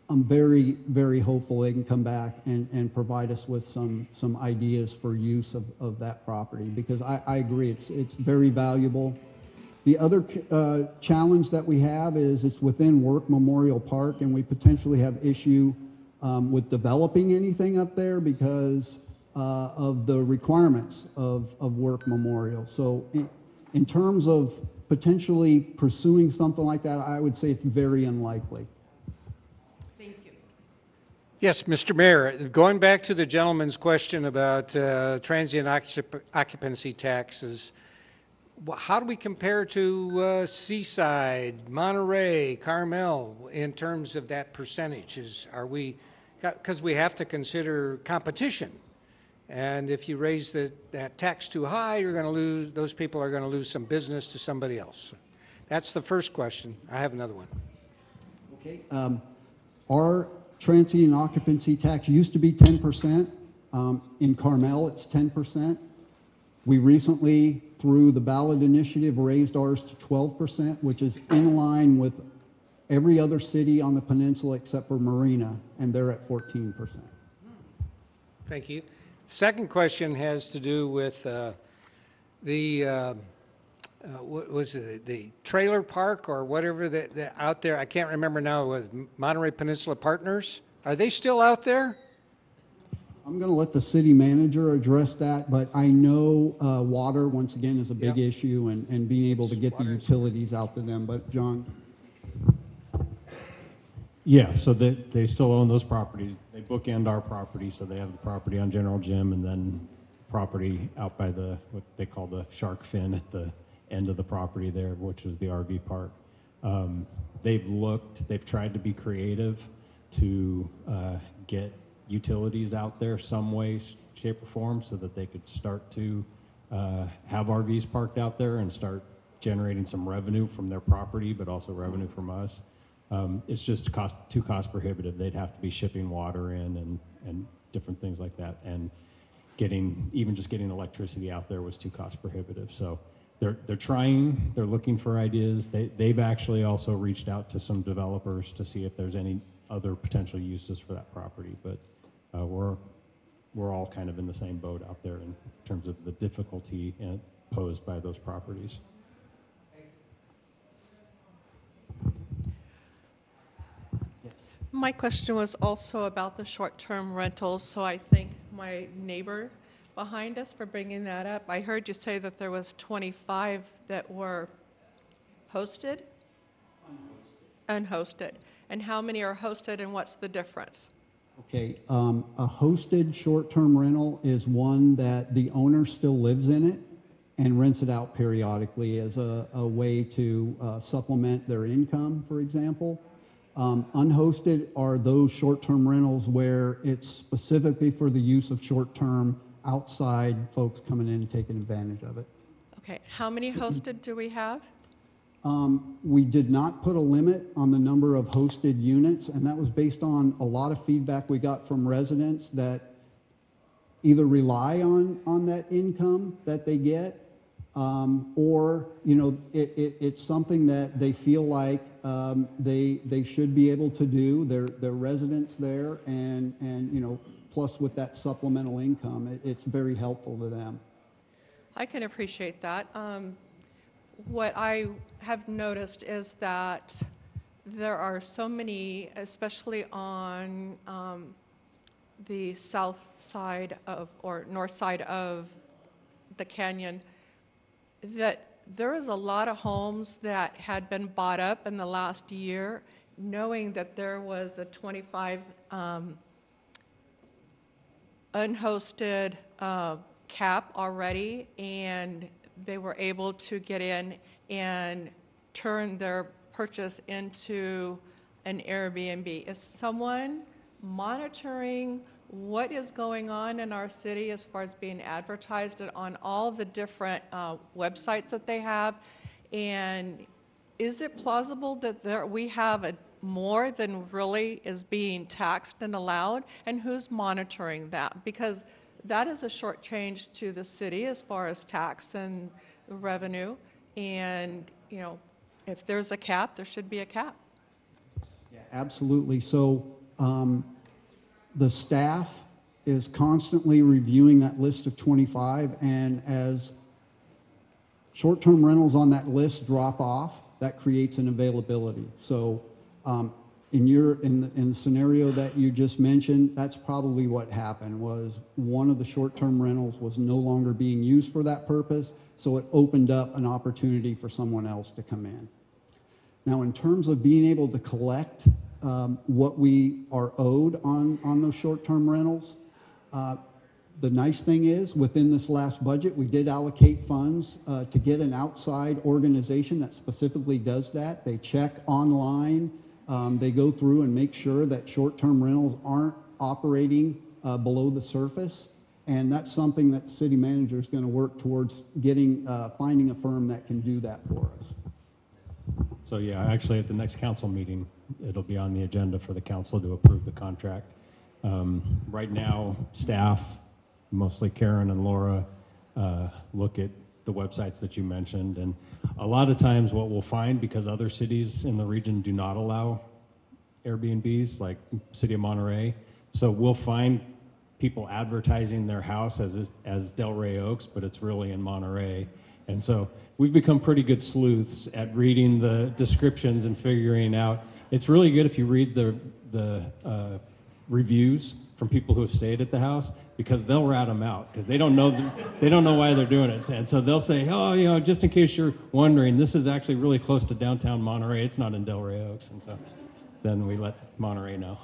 I'm very, very hopeful they can come back and provide us with some ideas for use of that property, because I agree, it's very valuable. The other challenge that we have is it's within Work Memorial Park, and we potentially have issue with developing anything up there because of the requirements of Work Memorial. So in terms of potentially pursuing something like that, I would say it's very unlikely. Yes, Mr. Mayor, going back to the gentleman's question about transient occupancy taxes, how do we compare to Seaside, Monterey, Carmel in terms of that percentage? Because we have to consider competition. And if you raise that tax too high, you're going to lose, those people are going to lose some business to somebody else. That's the first question. I have another one. Okay. Our transient occupancy tax used to be 10%. In Carmel, it's 10%. We recently, through the ballot initiative, raised ours to 12%, which is in line with every other city on the peninsula except for Marina, and they're at 14%. Thank you. Second question has to do with what was it, the trailer park or whatever that out there. I can't remember now. With Monterey Peninsula Partners, are they still out there? I'm going to let the city manager address that, but I know water, once again, is a big issue, and being able to get the utilities out to them. But, John? Yeah, so they still own those properties. They bookend our property, so they have the property on General Gym and then property out by what they call the shark fin at the end of the property there, which is the RV park. They've tried to be creative to get utilities out there some way, shape, or form so that they could start to have RVs parked out there and start generating some revenue from their property, but also revenue from us. It's just too cost prohibitive. They'd have to be shipping water in and different things like that, and even just getting electricity out there was too cost prohibitive. So they're trying, they're looking for ideas. They've actually also reached out to some developers to see if there's any other potential uses for that property, but we're all kind of in the same boat out there in terms of the difficulty posed by those properties. My question was also about the short-term rentals, so I thank my neighbor behind us for bringing that up. I heard you say that there was 25 that were hosted? Unhosted. And how many are hosted, and what's the difference? Okay, a hosted short-term rental is one that the owner still lives in it and rents it out periodically as a way to supplement their income, for example. Unhosted are those short-term rentals where it's specifically for the use of short-term outside folks coming in and taking advantage of it. Okay, how many hosted do we have? We did not put a limit on the number of hosted units, and that was based on a lot of feedback we got from residents that either rely on that income that they get, or it's something that they feel like they should be able to do. They're residents there, and plus with that supplemental income, it's very helpful to them. I can appreciate that. What I have noticed is that there are so many, especially on the south side or north side of the canyon, that there is a lot of homes that had been bought up in the last year, knowing that there was a 25 unhosted cap already, and they were able to get in and turn their purchase into an Airbnb. Is someone monitoring what is going on in our city as far as being advertised on all the different websites that they have? And is it plausible that we have more than really is being taxed and allowed? And who's monitoring that? Because that is a short change to the city as far as tax and revenue. And, if there's a cap, there should be a cap. Yeah, absolutely. So the staff is constantly reviewing that list of 25, and as short-term rentals on that list drop off, that creates an availability. So in the scenario that you just mentioned, that's probably what happened, was one of the short-term rentals was no longer being used for that purpose, so it opened up an opportunity for someone else to come in. Now, in terms of being able to collect what we are owed on those short-term rentals, the nice thing is, within this last budget, we did allocate funds to get an outside organization that specifically does that. They check online. They go through and make sure that short-term rentals aren't operating below the surface. And that's something that the city manager is going to work towards finding a firm that can do that for us. So yeah, actually at the next council meeting, it'll be on the agenda for the council to approve the contract. Right now, staff, mostly Karen and Laura, look at the websites that you mentioned. And a lot of times what we'll find, because other cities in the region do not allow Airbnbs, like City of Monterey, so we'll find people advertising their house as Delray Oaks, but it's really in Monterey. And so we've become pretty good sleuths at reading the descriptions and figuring out. It's really good if you read the reviews from people who have stayed at the house, because they'll rat them out because they don't know why they're doing it. And so they'll say, oh, just in case you're wondering, this is actually really close to downtown Monterey. It's not in Delray Oaks. And so then we let Monterey know.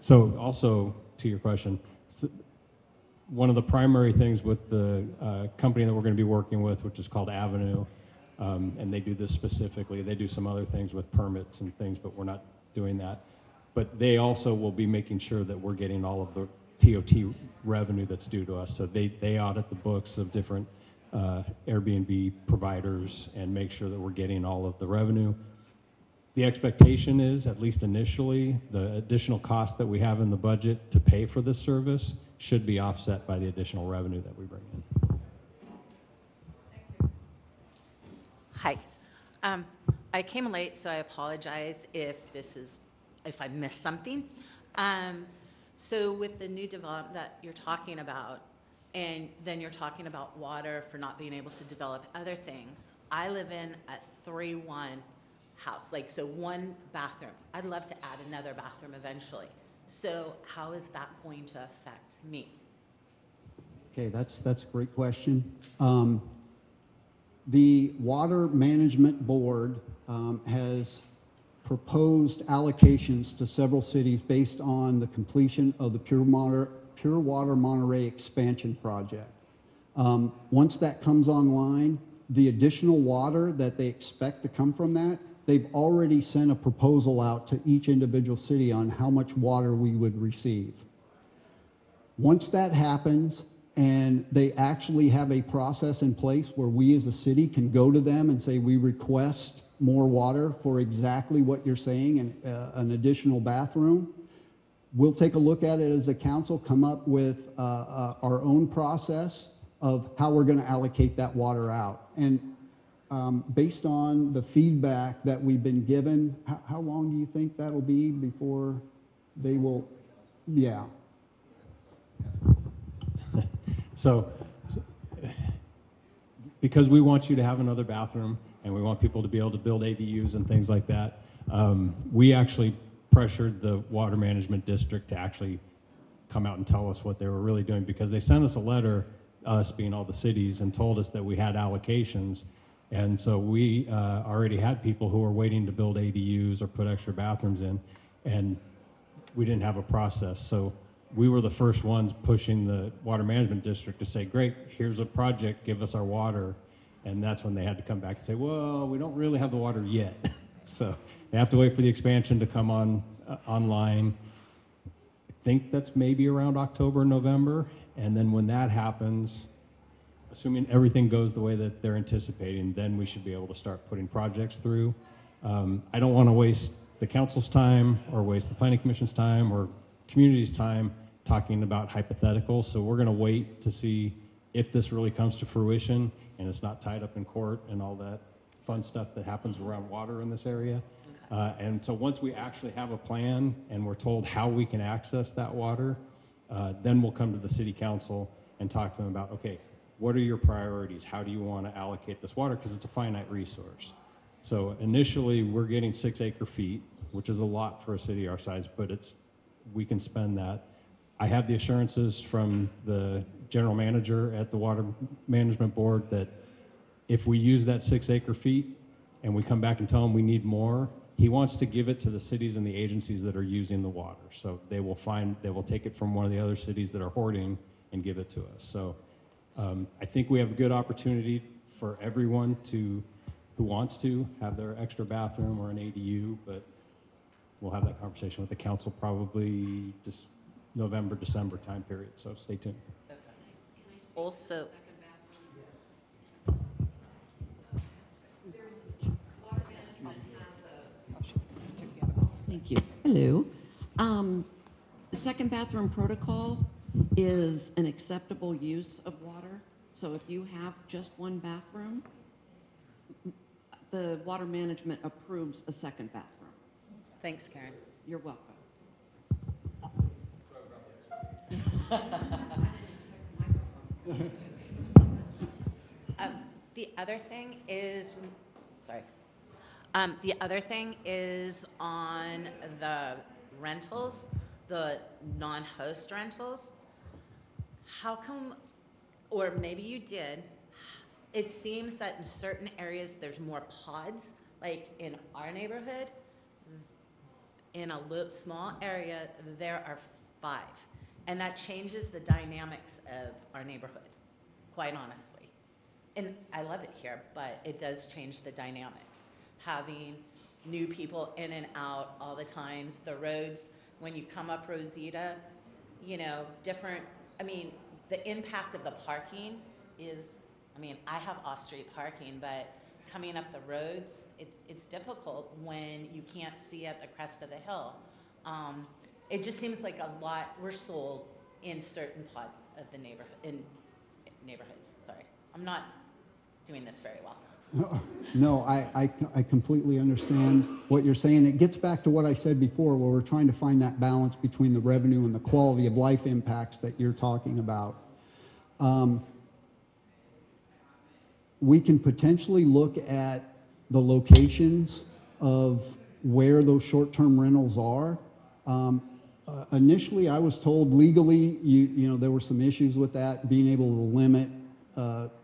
So also to your question, one of the primary things with the company that we're going to be working with, which is called Avenue, and they do this specifically. They do some other things with permits and things, but we're not doing that. But they also will be making sure that we're getting all of the TOT revenue that's due to us. So they audit the books of different Airbnb providers and make sure that we're getting all of the revenue. The expectation is, at least initially, the additional cost that we have in the budget to pay for this service should be offset by the additional revenue that we bring in. Hi. I came late, so I apologize if I missed something. So with the new development that you're talking about, and then you're talking about water for not being able to develop other things, I live in a 3-1 house, so one bathroom. I'd love to add another bathroom eventually. So how is that going to affect me? Okay, that's a great question. The Water Management Board has proposed allocations to several cities based on the completion of the Pure Water Monterey expansion project. Once that comes online, the additional water that they expect to come from that, they've already sent a proposal out to each individual city on how much water we would receive. Once that happens, and they actually have a process in place where we as a city can go to them and say we request more water for exactly what you're saying, and an additional bathroom, we'll take a look at it as a council, come up with our own process of how we're going to allocate that water out. And based on the feedback that we've been given, how long do you think that'll be before they will, yeah. So because we want you to have another bathroom and we want people to be able to build ADUs and things like that, we actually pressured the Water Management District to actually come out and tell us what they were really doing, because they sent us a letter, us being all the cities, and told us that we had allocations. And so we already had people who were waiting to build ADUs or put extra bathrooms in, and we didn't have a process. So we were the first ones pushing the Water Management District to say, great, here's a project, give us our water. And that's when they had to come back and say, well, we don't really have the water yet. So They have to wait for the expansion to come online. I think that's maybe around October, November. And then when that happens, assuming everything goes the way that they're anticipating, then we should be able to start putting projects through. I don't want to waste the council's time or waste the planning commission's time or community's time talking about hypotheticals. So we're going to wait to see if this really comes to fruition and it's not tied up in court and all that fun stuff that happens around water in this area. And so once we actually have a plan and we're told how we can access that water, then we'll come to the city council and talk to them about, okay, what are your priorities? How do you want to allocate this water? Because it's a finite resource. So initially, we're getting 6 acre-feet, which is a lot for a city our size, but we can spend that. I have the assurances from the general manager at the Water Management Board that if we use that 6 acre-feet and we come back and tell him we need more, he wants to give it to the cities and the agencies that are using the water. So they will take it from one of the other cities that are hoarding and give it to us. So I think we have a good opportunity for everyone who wants to have their extra bathroom or an ADU, but we'll have that conversation with the council probably this November, December time period. So stay tuned. Also, thank you. Hello. The second bathroom protocol is an acceptable use of water. So if you have just one bathroom, the water management approves a second bathroom. thanks, Karen. You're welcome. The other thing is, sorry. The other thing is on the rentals, the non-host rentals. How come, or maybe you did, it seems that in certain areas there's more pods, like in our neighborhood, in a small area, there are 5. And that changes the dynamics of our neighborhood, quite honestly. And I love it here, but it does change the dynamics. Having new people in and out all the times, the roads, when you come up Rosita, different, the impact of the parking is, I have off-street parking, but coming up the roads, it's difficult when you can't see at the crest of the hill. It just seems like a lot, we're sold in certain parts of the neighborhoods, sorry. I'm not doing this very well. No, I completely understand what you're saying. It gets back to what I said before, where we're trying to find that balance between the revenue and the quality of life impacts that you're talking about. We can potentially look at the locations of where those short-term rentals are. Initially, I was told legally, there were some issues with that, being able to limit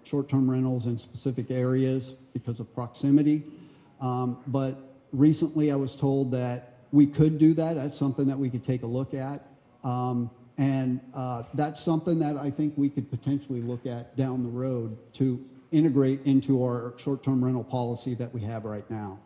short-term rentals in specific areas because of proximity. But recently I was told that we could do that. That's something that we could take a look at. And that's something that I think we could potentially look at down the road to integrate into our short-term rental policy that we have right now.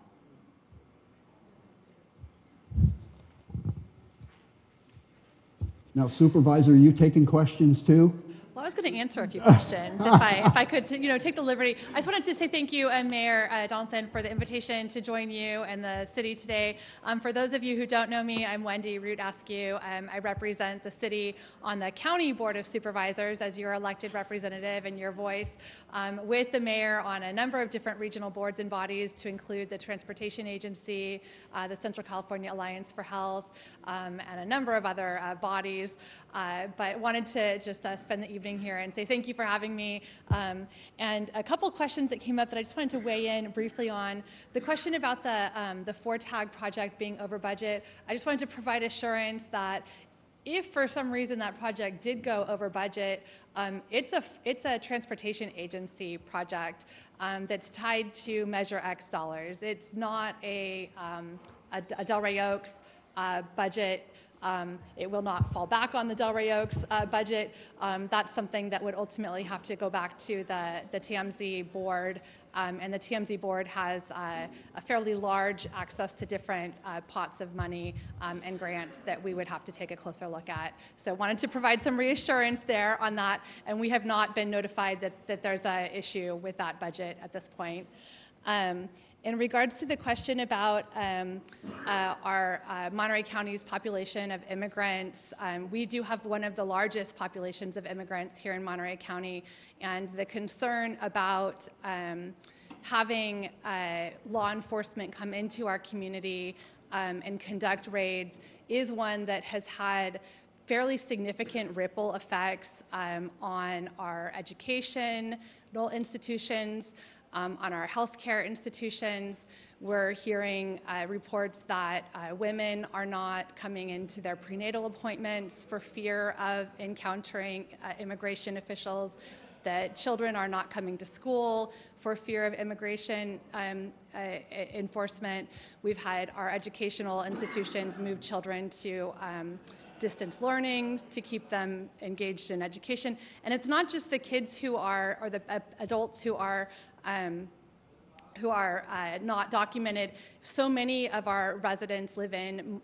Now, Supervisor, are you taking questions too? Well, I was going to answer a few questions if I could, take the liberty. I just wanted to say thank you, Mayor Donaldson, for the invitation to join you and the city today. For those of you who don't know me, I'm Wendy Root Askew. I represent the city on the County Board of Supervisors as your elected representative and your voice, with the mayor on a number of different regional boards and bodies, to include the Transportation Agency, the Central California Alliance for Health, and a number of other bodies. But wanted to just spend the evening here and say thank you for having me. And a couple questions that came up that I just wanted to weigh in briefly on. The question about the FORTAG project being over budget, I just wanted to provide assurance that if for some reason that project did go over budget, it's a transportation agency project that's tied to Measure X dollars. It's not a Delray Oaks budget It will not fall back on the Delray Oaks budget. That's something that would ultimately have to go back to the TMZ board. And the TMZ board has a fairly large access to different pots of money and grants that we would have to take a closer look at. So wanted to provide some reassurance there on that, and we have not been notified that there's an issue with that budget at this point. In regards to the question about our Monterey County's population of immigrants, we do have one of the largest populations of immigrants here in Monterey County, and the concern about having law enforcement come into our community and conduct raids is one that has had fairly significant ripple effects on our educational institutions, on our healthcare institutions. We're hearing reports that women are not coming into their prenatal appointments for fear of encountering immigration officials, that children are not coming to school for fear of immigration enforcement. We've had our educational institutions move children to distance learning to keep them engaged in education. And it's not just the kids who are, or the adults who are not documented. So many of our residents live in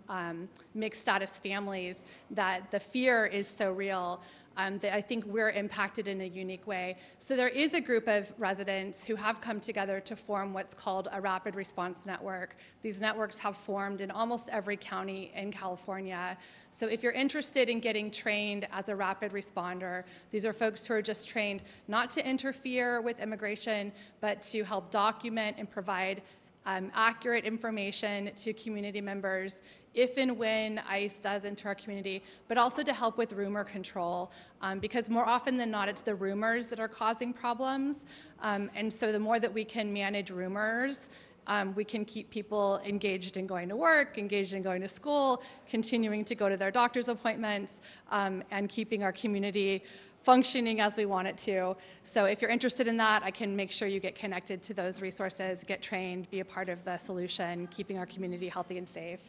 mixed status families that the fear is so real that I think we're impacted in a unique way. So there is a group of residents who have come together to form what's called a rapid response network. These networks have formed in almost every county in California. So if you're interested in getting trained as a rapid responder, these are folks who are just trained not to interfere with immigration, but to help document and provide accurate information to community members if and when ICE does enter our community, but also to help with rumor control, because more often than not, it's the rumors that are causing problems. And so the more that we can manage rumors, we can keep people engaged in going to work, engaged in going to school, continuing to go to their doctor's appointments, and keeping our community functioning as we want it to. So if you're interested in that, I can make sure you get connected to those resources, get trained, be a part of the solution, keeping our community healthy and safe.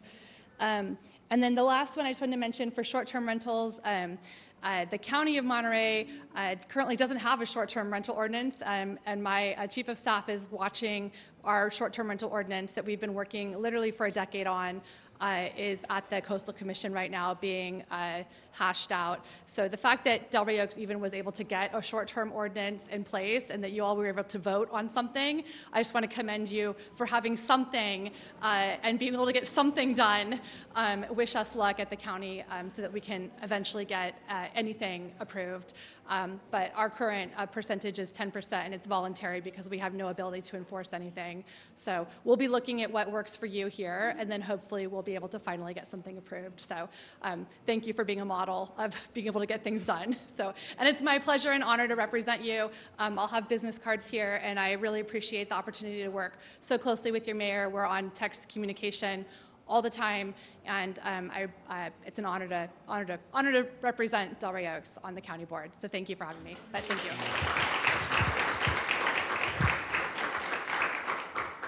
And then the last one I just wanted to mention for short-term rentals, the County of Monterey currently doesn't have a short-term rental ordinance, and my Chief of Staff is watching our short-term rental ordinance that we've been working literally for a decade on, is at the Coastal Commission right now being hashed out. So the fact that Delray Oaks even was able to get a short-term ordinance in place and that you all were able to vote on something, I just want to commend you for having something and being able to get something done. Wish us luck at the county so that we can eventually get anything approved. But our current percentage is 10%, and it's voluntary because we have no ability to enforce anything. So we'll be looking at what works for you here, and then hopefully we'll be able to finally get something approved. So thank you for being a model of being able to get things done. So, and it's my pleasure and honor to represent you. I'll have business cards here, and I really appreciate the opportunity to work so closely with your mayor. We're on text communication all the time, and it's an honor to represent Delray Oaks on the county board. So thank you for having me. But thank you.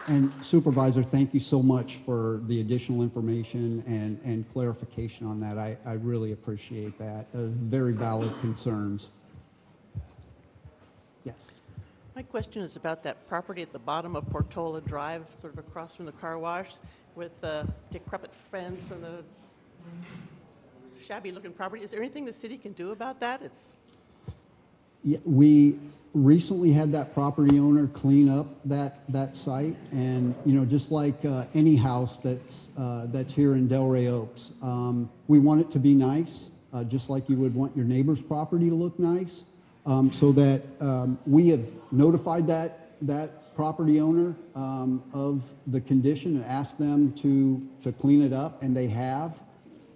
And Supervisor, thank you so much for the additional information and clarification on that. I really appreciate that. Very valid concerns. Yes. My question is about that property at the bottom of Portola Drive, sort of across from the car wash, with the decrepit fence and the shabby-looking property. Is there anything the city can do about that? Yeah, we recently had that property owner clean up that site, and just like any house that's here in Delray Oaks, we want it to be nice, just like you would want your neighbor's property to look nice. So that we have notified that property owner of the condition and asked them to clean it up, and they have.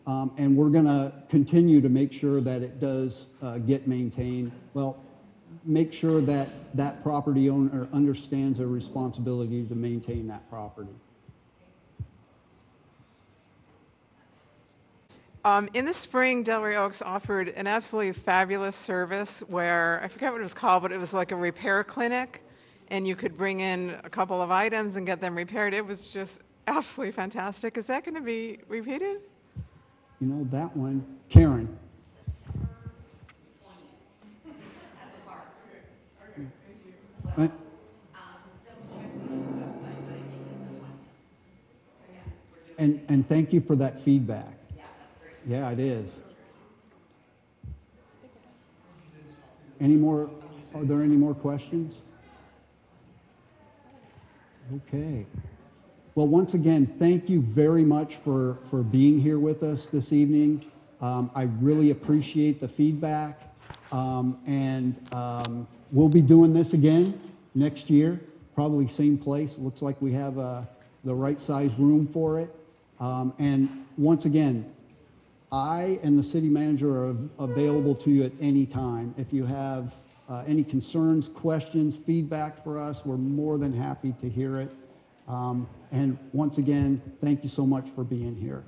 And we're going to continue to make sure that it does get maintained. Well, make sure that that property owner understands their responsibility to maintain that property. In the spring, Delray Oaks offered an absolutely fabulous service where, I forget what it was called, but it was like a repair clinic, and you could bring in a couple of items and get them repaired. It was just absolutely fantastic. Is that going to be repeated? You know, that one. Karen. Uh, And thank you for that feedback. Yeah, it is. Any more, are there any more questions? Okay. Well, once again, thank you very much for being here with us this evening. I really appreciate the feedback. We'll be doing this again next year, probably same place. Looks like we have the right size room for it. And once again, I and the city manager are available to you at any time. If you have any concerns, questions, feedback for us, we're more than happy to hear it. And once again, thank you so much for being here.